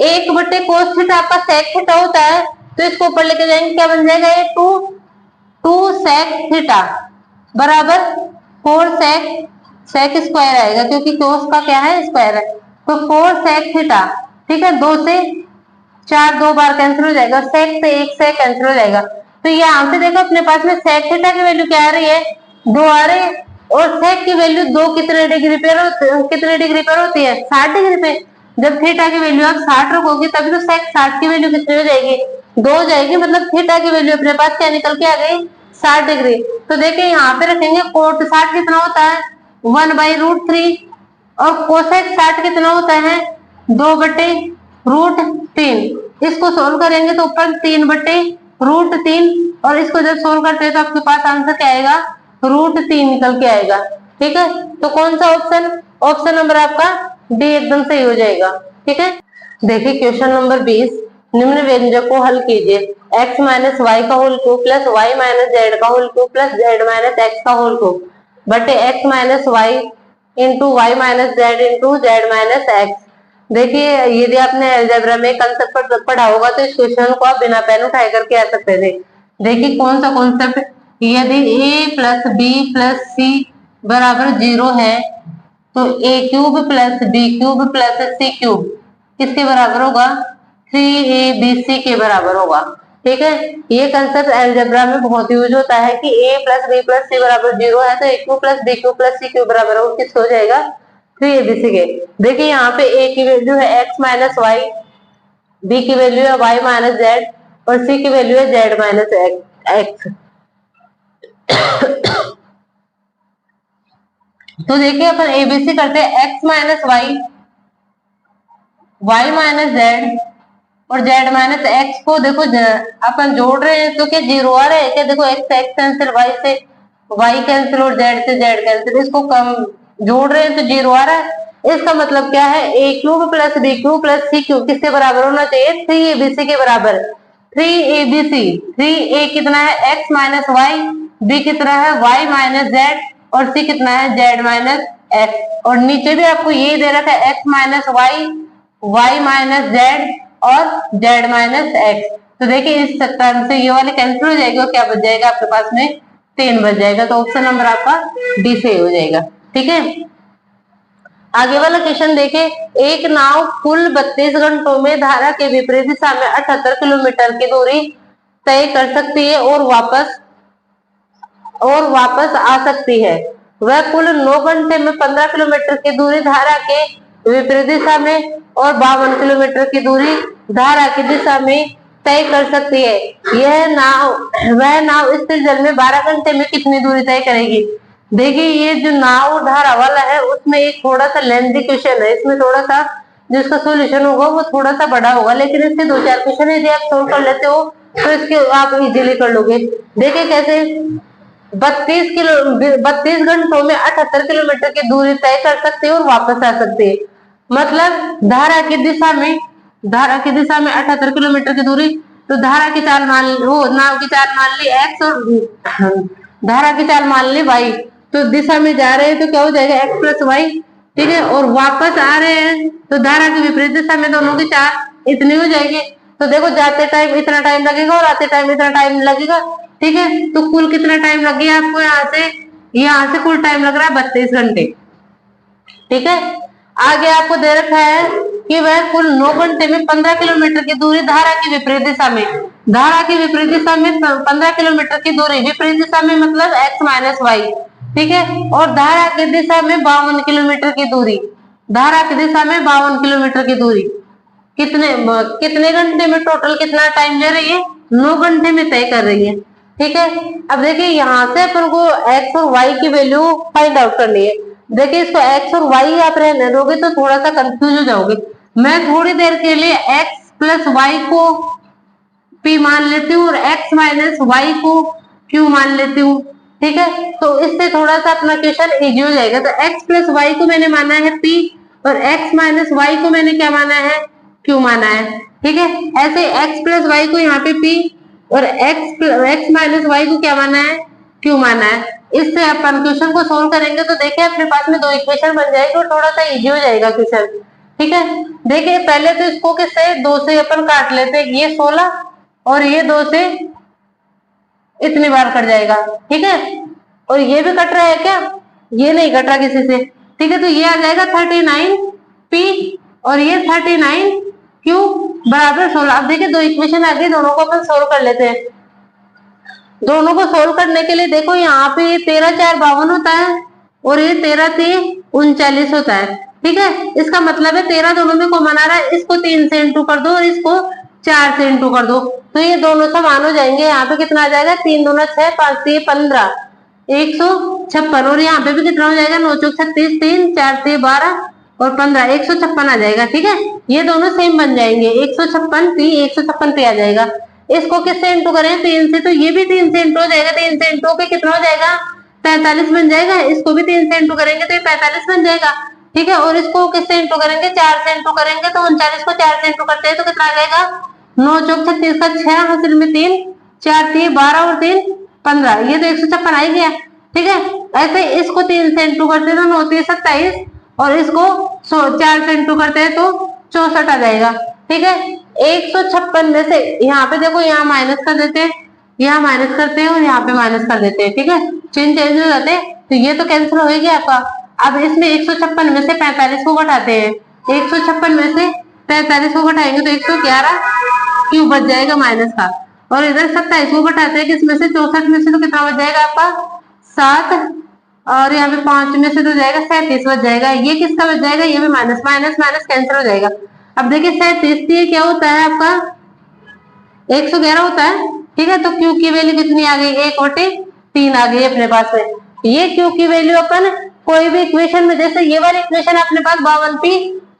1 बटे कोस थीटा आपका सेक थीटा होता है, तो इसको ऊपर लेके जाएंगे, क्या बन जाएगा, ये 2 सेक थीटा बराबर 4 सेक स्क्वायर आएगा, क्योंकि कोस का क्या है, स्क्वायर है, तो 4 सेक थीटा। ठीक है, 2 से 4 2 बार कैंसिल हो जाएगा, सेक से 1 सेक कैंसिल हो जाएगा। तो यहाँ से देखो अपने पास में सेक थीटा की वैल्यू क्या आ रही है, 2 आ रही है, और सेक की वैल्यू 2 कितने डिग्री पर होती है, 60 डिग्री पे। जब थीटा की वैल्यू आप 60 रखोगे तभी तो सेक 60 की वैल्यू कितनी हो जाएगी, 2 हो जाएगी, मतलब थीटा की वैल्यू अपने पास क्या निकल के आ गई, 60 डिग्री। तो देखिए यहाँ पे रखेंगे कोट 60 कितना होता है, 1/√3, और कोसेक 60 कितना होता है, 2/√3। इसको सोल्व करेंगे तो ऊपर 3/√3, और इसको जब सोल्व करते हैं तो आपके पास आंसर क्या आएगा, √3 निकल के आएगा। ठीक है, तो कौन सा ऑप्शन, ऑप्शन नंबर आपका डी एकदम सही हो जाएगा। ठीक है, देखिए क्वेश्चन नंबर 20, निम्न व्यंजक को हल कीजिए, x माइनस वाई का whole cube plus Y minus Z का whole cube plus Z minus X का होल क्यूब बटे x minus Y into Y minus Z into Z minus X. देखिए यदि आपने अलजेब्रा में कंसेप्ट पढ़ा होगा तो इस क्वेश्चन को आप बिना पेन उठाए करके आ सकते थे। देखिए कौन सा कॉन्सेप्ट, यदि a plus b plus c बराबर 0 है तो a cube plus b cube plus c cube किसके बराबर होगा, 3abc के बराबर होगा। ठीक है, ये कंसेप्ट अलजेब्रा में बहुत यूज होता है कि a plus b plus c बराबर 0 है तो a cube plus b cube plus c cube बराबर होगा किसको हो जाएगा, 3abc के। देखिए यहाँ पे a की वैल्यू है x माइनस वाई, b की वैल्यू है y माइनस जेड और c की वैल्यू है z माइनस एक्स। तो देखिए अपन एबीसी करते हैं, x minus y, y minus z और z माइनस एक्स को देखो अपन जोड़ रहे हैं तो क्या 0 आ रहा है क्या, देखो x से x कैंसिल, y से y कैंसिल और z से z कैंसिल, इसको कम जोड़ रहे हैं तो 0 आ रहा है। इसका मतलब क्या है, a cube plus b cube plus c cube किसके बराबर होना चाहिए, 3abc के बराबर। 3abc, 3a कितना है x माइनस वाई, b कितना है y माइनस जेड और c कितना है z माइनस एक्स, और नीचे भी आपको यही दे रखा है x minus y, y minus z और z माइनस एक्स। तो देखिए इस टर्म से ये वाले कैंसिल हो जाएगा, क्या बच जाएगा आपके पास में 3 बच जाएगा। तो ऑप्शन नंबर आपका डी से हो जाएगा। ठीक है, आगे वाला क्वेश्चन देखें, एक नाव कुल 32 घंटों में धारा के विपरीत दिशा में 78 किलोमीटर की दूरी तय कर सकती है और वापस आ सकती है। वह कुल 9 घंटे में 15 किलोमीटर की दूरी धारा के विपरीत दिशा में और 52 किलोमीटर की दूरी धारा की दिशा में तय कर सकती है। वह नाव स्थिर जल में 12 घंटे में कितनी दूरी तय करेगी। देखिए ये जो नाव धारा वाला है उसमें एक थोड़ा सा लेंथी क्वेश्चन है, इसमें थोड़ा सा जिसका सॉल्यूशन होगा वो थोड़ा सा बड़ा होगा, लेकिन इसके 2-4 क्वेश्चन यदि आप सोल्व कर लेते हो तो इसके आप इजीली कर लोगे। देखिए कैसे, 32 घंटों में 78 किलोमीटर की दूरी तय कर सकते हैं और वापस आ सकते हैं। मतलब धारा की दिशा में 78 किलोमीटर की दूरी, तो धारा की चाल मान वो नाव की चाल मान ली x और धारा की चाल मान ली y, तो दिशा में जा रहे हैं तो क्या हो जाएगा x प्लस वाई। ठीक है, और वापस आ रहे हैं तो धारा की विपरीत दिशा में दोनों की चाल इतनी हो जाएगी। तो देखो जाते टाइम इतना टाइम लगेगा और आते टाइम इतना टाइम लगेगा। ठीक है, तो कुल कितना टाइम लग गया आपको, यहाँ से कुल टाइम लग रहा है 32 घंटे। ठीक है, आगे आपको दे रखा है कि वह कुल 9 घंटे में 15 किलोमीटर की दूरी धारा की विपरीत दिशा में 15 किलोमीटर की दूरी विपरीत दिशा में मतलब x माइनस वाई। ठीक है, और धारा की दिशा में 52 किलोमीटर की दूरी, धारा की दिशा में 52 किलोमीटर की दूरी कितने घंटे में टोटल कितना टाइम ले रही है, 9 घंटे में तय कर रही है। ठीक है, अब देखिए यहाँ से अपन को x और y की वैल्यू फाइंड आउट करनी है। देखिए इसको x और y आप रहने दोगे तो थोड़ा सा कंफ्यूज हो जाओगे। मैं थोड़ी देर के लिए x प्लस वाई को p मान लेती हूँ और x माइनस वाई को q मान लेती हूँ। ठीक है, तो इससे थोड़ा सा अपना क्वेश्चन इजी हो जाएगा। तो x प्लस वाई को मैंने माना है p और x माइनस वाई को मैंने क्या माना है, q माना है। ठीक है, ऐसे x प्लस वाई को यहाँ पे p और x माइनस वाई को क्या माना है, q माना है। इससे अपन क्वेश्चन को सोल्व करेंगे तो देखिए अपने पास में 2 इक्वेशन बन जाएगी और थोड़ा सा इजी हो जाएगा क्वेश्चन। ठीक है, देखिए पहले तो इसको किससे 2 से अपन काट लेते हैं, ये 16 और ये 2 से इतनी बार कट जाएगा। ठीक है, और ये भी कट रहा है क्या, ये नहीं कट रहा किसी से। ठीक है, तो ये आ जाएगा 39p और ये 39q बराबर 16। अब देखिए 2 इक्वेशन आ गई, दोनों को अपन सोल्व कर लेते हैं। दोनों को सोल्व करने के लिए देखो यहाँ पे 13×4 52 होता है और ये 13×3 39 होता है। ठीक है, इसका मतलब है 13 दोनों में कॉमन आ रहा है, इसको 3 से इंटू कर दो और इसको 4 से इंटू कर दो, तो ये दोनों समान हो जाएंगे। यहाँ पे कितना आ जाएगा, 3 दूना 6, 5 3 15, 156। और यहाँ पे भी कितना हो जाएगा, 9 चौक 36, 3 4 3 12 और 15, 156 आ जाएगा। ठीक है, ये दोनों सेम बन जाएंगे, 156 पे आ जाएगा। इसको किससे इंटू करें, 3 से, तो ये भी 3 से इंटू हो जाएगा। 3 से इंटू के कितना हो जाएगा, 45 बन जाएगा। इसको भी 3 से इंटू करेंगे तो ये 45 बन जाएगा। ठीक है, और इसको किससे इंटू करेंगे, 4 से इंटू करेंगे तो 39 को 4 से इंटू करते हैं तो कितना आ जाएगा, 9 चौक 36 का 6 हासिल में 3 4 3 12 और 3 15, ये तो 156 आ ही गया। ठीक है, ऐसे इसको 3 से इंटू करते हैं तो 9 3 27 और इसको 4 से इंटू करते हैं तो 64 आ जाएगा। ठीक है, 156 में से यहाँ पे देखो, यहाँ माइनस कर देते हैं, यहाँ माइनस करते हैं और यहाँ पे माइनस कर देते हैं। ठीक है, चिन्ह चेंज हो जाते हैं तो ये तो कैंसिल हो गया आपका। अब इसमें 156 में से 45 को घटाते हैं, 156 में से 45 को घटाएंगे तो 111 क्यों बच जाएगा माइनस का, और इधर 27 को घटाते हैं किसमें से, 64 में से, तो कितना बच जाएगा आपका 7 और यहाँ पे 5 में से तो जाएगा 37 बच जाएगा। ये किसका बच जाएगा, ये भी माइनस माइनस माइनस कैंसिल हो जाएगा। अब देखिए 37 क्या होता है आपका 111 होता है। ठीक है, तो क्यू की वैल्यू कितनी आ गई, 1/3 आ गई अपने पास में। ये क्यू की वैल्यू अपन कोई भी इक्वेशन में, जैसे ये वाली इक्वेशन अपने पास 52p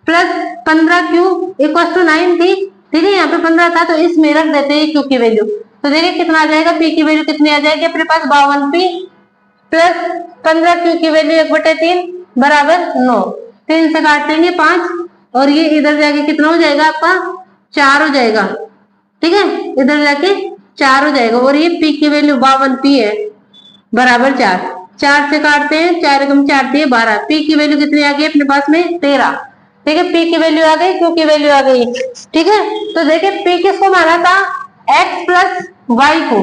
plus 15q equal to 9 थी। ठीक है, यहाँ पे 15 था तो इसमें रख देते हैं क्यू की वैल्यू, तो देखिए कितना आ जाएगा, p की वैल्यू कितनी आ जाएगी अपने पास 52p प्लस 15q की वैल्यू 1/3 बराबर 9। 3 से काट देंगे 5 और ये इधर जाके कितना हो जाएगा आपका 4 हो जाएगा। ठीक है, इधर जाके 4 हो जाएगा और ये p की वैल्यू 52p है बराबर 4। 4 से काटते हैं, 4 एकम 4 दिए 12, p की वैल्यू कितनी आ गई अपने पास में 13। ठीक है, p की वैल्यू आ गई, q की वैल्यू आ गई। ठीक है, तो देखिए p किसको माना था, x प्लस वाई को,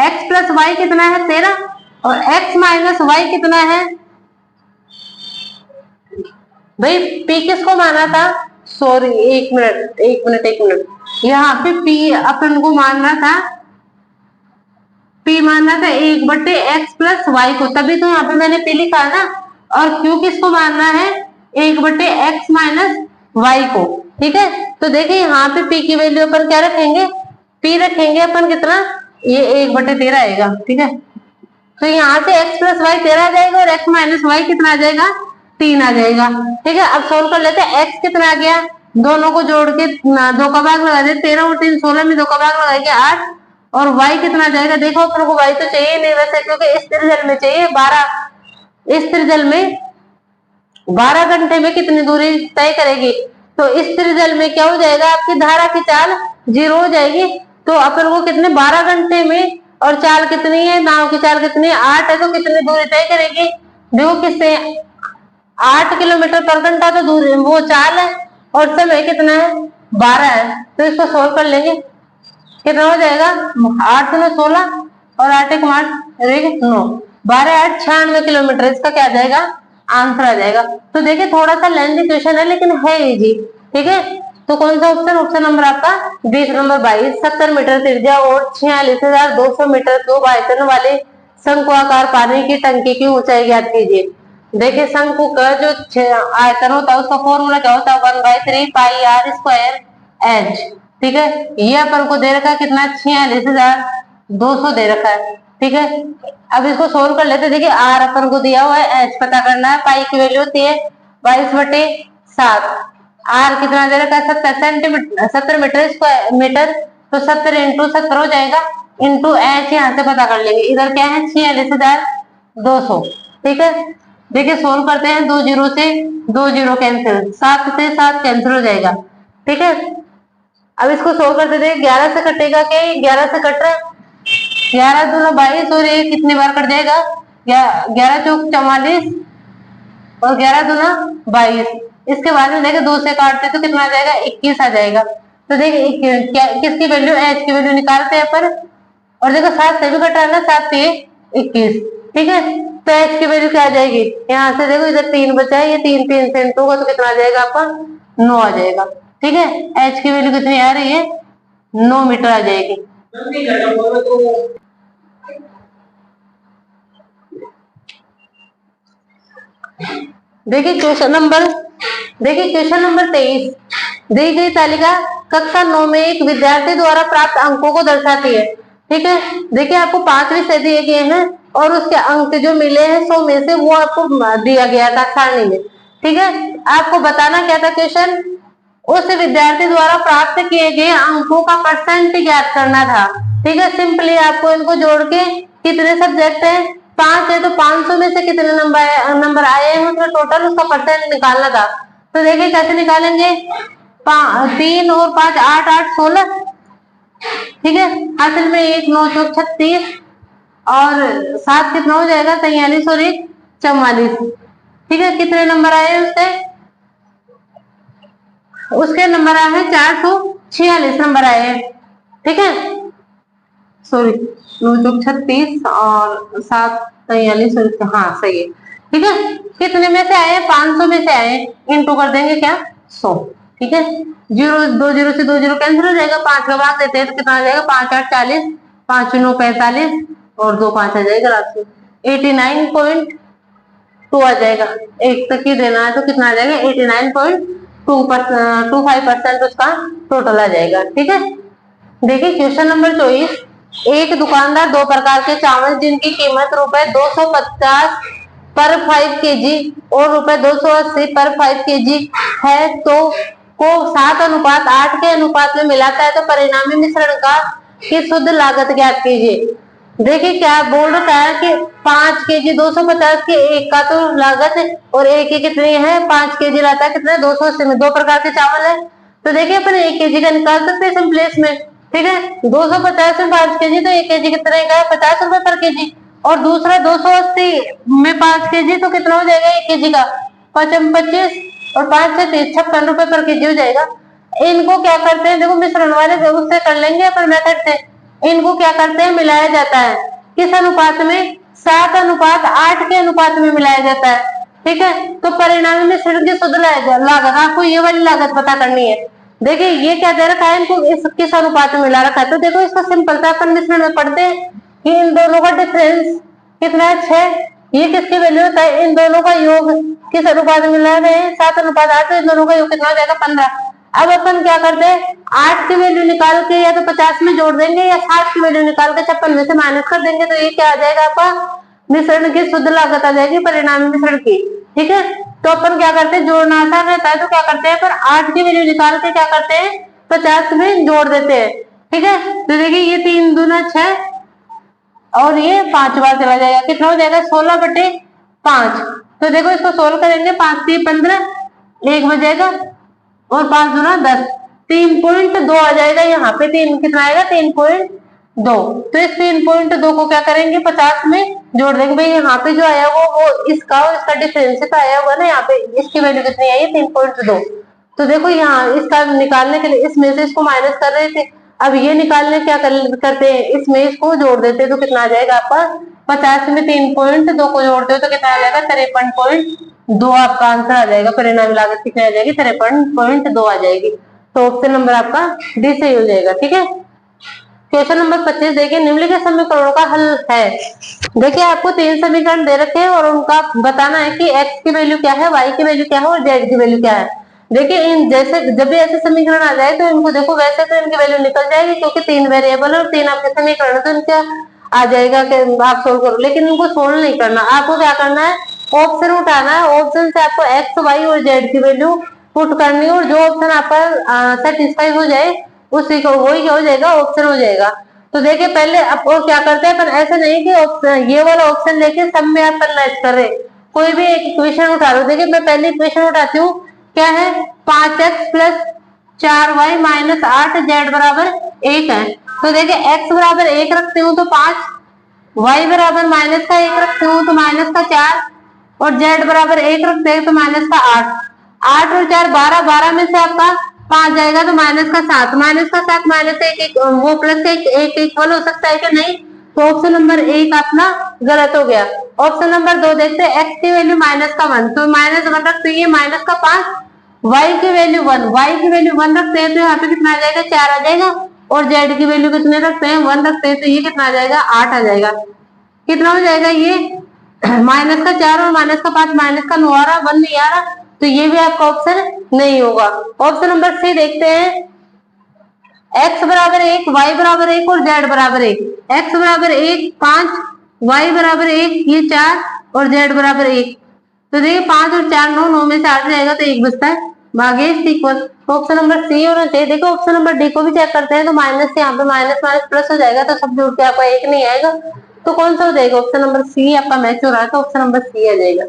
x प्लस वाई कितना है 13 और x माइनस वाई कितना है भाई p किसको माना था, सॉरी एक मिनट यहाँ पे p अपन को मानना था, p मानना था 1/x प्लस वाई को, तभी तो यहाँ पे मैंने p लिखा ना। और q किसको मानना है 1/x माइनस वाई को, ठीक है। तो देखिए यहाँ पे p की वैल्यू अपन क्या रखेंगे, p रखेंगे अपन कितना, ये 1/13 आएगा, ठीक है। तो यहाँ से x प्लस वाई 13 आ जाएगा और x माइनस वाई कितना आ जाएगा 3 आ जाएगा, ठीक है। अब सोल्व कर लेते हैं, x कितना आ गया, दोनों को जोड़ के 2 का भाग लगा दे, 13 और 3 16 में 2 का भाग लगाएंगे 8 और y कितना आ जाएगा, देखो अपन को y तो चाहिए नहीं वैसे, क्योंकि इस त्रिजल में चाहिए 12, इस त्रिजल में 12 घंटे में कितनी दूरी तय करेगी। तो इस त्रिजल में क्या हो जाएगा, आपकी धारा की चाल 0 हो जाएगी। तो अपन को कितने 12 घंटे में, और चाल कितनी है, नाव की चाल कितनी है 8 है, तो कितनी दूरी तय करेगी, देखो किससे 8 किलोमीटर पर घंटा तो दूरी वो चाल है और समय कितना है 12 है। तो इसको सोल्व कर लेंगे, कितना हो जाएगा 8 में 16 और 8 1 8 9 12 8 96 किलोमीटर, इसका क्या आ जाएगा आंसर आ जाएगा। तो देखिए थोड़ा सा लेंथी क्वेश्चन है लेकिन है इजी, ठीक है। तो कौन सा ऑप्शन, ऑप्शन नंबर आपका 20 नंबर 22। 70 मीटर त्रिज्या और 46,200 मीटर क्यूब आयतन वाले शंक्वाकार पानी की टंकी की ऊंचाई ज्ञात कीजिए। देखिए शंकु का जो आयतन होता है उसका फॉर्मूला क्या होता है 1/3 पाई आर स्क्वायर एच, ठीक है। ये अपन को दे रखा है कितना 46,200 दे रखा है, ठीक है। अब इसको सोल्व कर लेते, देखिए आर अपन को दिया हुआ है, एच पता करना है, पाई की वैल्यू होती है 22/7, आर कितना दे रखा है 70 सेंटीमीटर 70 मीटर, तो 70 इंटू 70 हो जाएगा, इंटू एच यहाँ से पता कर लेंगे, इधर क्या है 46,200, ठीक है। देखिए सोल्व करते हैं, 2 जीरो से 2 जीरो कैंसिल, 7 से 7 कैंसिल हो जाएगा, ठीक है। अब इसको सोल्व करते थे, 11 से कटेगा क्या, 11 से कट रहा है, 11 दूना 22 और ये कितनी बार कट जाएगा 11 चौक 44 और 11 दूना 22। इसके बाद में देखिए 2 से काटते तो कितना आ जाएगा 21 आ जाएगा। तो देखिए किसकी वैल्यू एच की वैल्यू निकालते हैं पर, और देखो 7 से भी कट रहा है ना, 7 से 21, ठीक है। तो एच की वैल्यू क्या आ जाएगी, यहाँ से देखो इधर 3 बचा है, ये 3 3 से इंटू होगा तो कितना आ जाएगा आपका 9 आ जाएगा, ठीक है। एच की वैल्यू कितनी आ रही है 9 मीटर आ जाएगी। देखिए क्वेश्चन नंबर 23, दी गई तालिका कक्षा 9 में एक विद्यार्थी द्वारा प्राप्त अंकों को दर्शाती है, ठीक है। देखिए आपको 5 विषय दिए गए हैं और उसके अंक जो मिले हैं 100 में से, वो आपको दिया गया था सारणी में, ठीक है। आपको बताना क्या था क्वेश्चन, उस विद्यार्थी द्वारा प्राप्त किए गए अंकों का परसेंट ज्ञात करना था, ठीक है। सिंपली आपको इनको जोड़ के, कितने सब्जेक्ट है 5 है, तो 500 में से कितने नंबर आए हैं उसका टोटल, उसका परसेंट निकालना था। तो देखिए कैसे निकालेंगे, 3 और 5 8 8 16, ठीक है। असल में 1 9 चौक 36 और 7 कितना हो जाएगा 43 और 1 44, ठीक है। कितने नंबर आए उसके नंबर आए हैं 446 नंबर आए हैं, ठीक है। सॉरी 9 चौक 36 और 7 43, हाँ सही है, ठीक है। कितने में से आए 500 में से आए, इनटू कर देंगे क्या 100, ठीक है। 2 जीरो से 2 जीरो कैंसिल हो जाएगा, 5 का भाग देते हैं तो कितना आ जाएगा 5 8 40, 5 9 45 और 2 5 आ जाएगा लास्ट में 89.2 आ जाएगा। एक तक ही देना है तो कितना आ जाएगा 89.25% उसका टोटल आ जाएगा, ठीक है। देखिए क्वेश्चन नंबर 24, एक दुकानदार 2 प्रकार के चावल जिनकी कीमत ₹250 पर 5 केजी और ₹280 पर 5 केजी है, तो को 7:8 के अनुपात में मिलाता है, तो परिणामी मिश्रण का की शुद्ध लागत ज्ञात कीजिए। देखिए क्या बोल रखा है कि 5 केजी 250 के एक का तो लागत है और एक की कितनी है 5 केजी रहता है, कितने 280 में 2 प्रकार के चावल है। तो देखिए अपन 1 केजी का निकाल सकते हैं सिंपलेस में, ठीक है। 250 में 5 केजी तो 1 केजी कितने का है 50 रुपए पर केजी, और दूसरा 280 में 5 केजी तो कितना हो जाएगा 1 केजी का 25 और 5 से 30 56 रुपए पर केजी हो जाएगा। इनको क्या करते हैं, देखो मिश्रण वाले उससे कर लेंगे अपन मेथड से, इनको क्या करते हैं, मिलाया जाता है। किस अनुपात में? 7:8 के अनुपात में मिलाया जाता है। ठीक है, तो परिणामी मिश्रण की शुद्ध लागत, आपको ये वाली लागत पता करनी है। देखिए ये क्या दे रखा है, इनको इस किस अनुपात में मिला रखा है। तो देखो इसका सिंपल सा अपन मिश्रण में पढ़ते हैं कि इन दोनों का डिफरेंस कितना है, 6। ये किसकी वैल्यू होता है, इन दोनों का योग किस अनुपात में मिला रहे हैं, 7:8। तो इन दोनों का योग कितना हो जाएगा, 15। अब अपन क्या करते हैं, 8 की वैल्यू निकाल के या तो 50 में जोड़ देंगे या 60 की वैल्यू निकाल के 56 में से माइनस कर देंगे। तो ये क्या आ जाएगा, आपका मिश्रण की शुद्ध लागत आ जाएगी, परिणामी मिश्रण की। ठीक है, तो अपन क्या करते हैं, जोड़ना आसान रहता है तो क्या करते हैं, पर 8 की वैल्यू निकाल के क्या करते हैं, 50 में जोड़ देते हैं। ठीक है, तो देखिए ये 3 दूना 6 और ये 5 बार चला जाएगा, कितना हो जाएगा, 16/5। तो देखो इसको सोल्व करेंगे, 5 3 15, 1 बचेगा और 5 दूना 10, 3.2 आ जाएगा। यहाँ पे 3 कितना आएगा, 3.2। तो इस 3.2 को क्या करेंगे, 50 में जोड़ देंगे। भाई यहाँ पे जो आया वो इसका और इसका डिफरेंस का आया हुआ ना, यहाँ पे इसकी वैल्यू कितनी आई है, 3.2। तो देखो यहाँ इसका निकालने के लिए इसमें से इसको माइनस कर रहे थे, अब ये निकालने क्या करते हैं, इसमें इसको जोड़ देते हैं। तो कितना आ जाएगा आपका, 50 में 3.2 को जोड़ते हो तो कितना आ जाएगा, 53.2 आपका आंसर आ जाएगा। परिणामी लागत कितनी आ जाएगी, 53.2 आ जाएगी। तो ऑप्शन नंबर आपका डी सही हो जाएगा। ठीक है, क्वेश्चन नंबर 25 देखिए, निम्नलिखित समीकरणों का हल है। देखिए आपको 3 समीकरण दे रखे हैं और उनका बताना है कि x की वैल्यू क्या है, y की वैल्यू क्या है और z की वैल्यू क्या है। देखिए इन जैसे जब भी ऐसे समीकरण आ जाए तो इनको देखो, वैसे तो इनकी वैल्यू निकल जाएगी क्योंकि 3 वेरिएबल और 3 आपके समीकरण, तो इनका आ जाएगा कि आप सोल्व करो। लेकिन इनको सोल्व नहीं करना, आपको क्या करना है, ऑप्शन उठाना है। ऑप्शन से आपको x, y और z की वैल्यू पुट करनी है और जो ऑप्शन आपका सेटिस्फाई हो जाए उसी को वही क्या हो जाएगा, ऑप्शन हो जाएगा। तो देखिए पहले आपको क्या करते हैं, पर ऐसा नहीं कि ऑप्शन ये वाला ऑप्शन लेके सब में अपन मैच कर रहे, कोई भी एक इक्वेशन उठा लो। देखिए मैं पहले इक्वेशन उठाती हूँ, क्या है, 5x plus 4y minus 8z बराबर 1 है। तो देखिए x बराबर 1 रखती हूँ तो 5, y बराबर माइनस का 1 रखती हूँ तो माइनस का 4 और z बराबर 1 रखते हैं तो माइनस का 8। 8 और 4 12, 12 में से आपका 5 जाएगा तो माइनस का 7, माइनस का 7 माइनस 1 वो प्लस 1 इक्वल हो सकता है कि नहीं। तो ऑप्शन नंबर 1 अपना गलत हो गया। ऑप्शन नंबर 2 देखते हैं, x की वैल्यू माइनस का 1 तो माइनस 1 रखते हैं, माइनस का 5। y की वैल्यू 1, y की वैल्यू 1 रखते हैं तो यहाँ पे कितना आ जाएगा, 4 आ जाएगा। और z की वैल्यू कितने रखते हैं, 1 रखते हैं तो ये कितना आ जाएगा, 8 आ जाएगा। कितना हो जाएगा ये, माइनस का 4 और माइनस का 5, माइनस का 9 आ रहा, 1 नहीं आ रहा, तो ये भी आपका ऑप्शन नहीं होगा। ऑप्शन नंबर 3 देखते हैं, x बराबर 1, y बराबर 1 और z बराबर 1। x बराबर 1 5, y बराबर 1 ये 4 और z बराबर 1। तो देखिए 5 और 4 9, 9 में से 8 जाएगा तो 1 बचता है, भागे इक्वल। ऑप्शन नंबर सी होना चाहिए। देखो ऑप्शन नंबर डी को भी चेक करते हैं तो माइनस से यहाँ पे माइनस माइनस प्लस हो जाएगा तो सब जोड़ के आपका 1 नहीं आएगा, तो कौन सा हो जाएगा, ऑप्शन नंबर सी आपका मैच हो रहा है तो ऑप्शन नंबर सी आ जाएगा।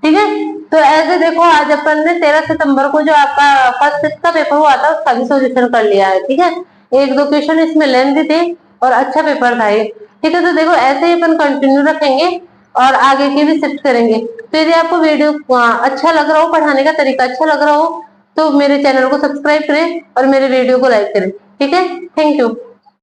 ठीक है, तो ऐसे देखो आज अपन ने 13 सितंबर को जो आपका फर्स्ट शिफ्ट का पेपर हुआ था उसका भी सोल्यूशन कर लिया है। ठीक है, 1-2 क्वेश्चन इसमें लेंथी थे और अच्छा पेपर था ये। ठीक है, तो देखो ऐसे ही अपन कंटिन्यू रखेंगे और आगे की भी शिफ्ट करेंगे। तो यदि आपको वीडियो अच्छा लग रहा हो, पढ़ाने का तरीका अच्छा लग रहा हो तो मेरे चैनल को सब्सक्राइब करें और मेरे वीडियो को लाइक करें। ठीक है, थैंक यू।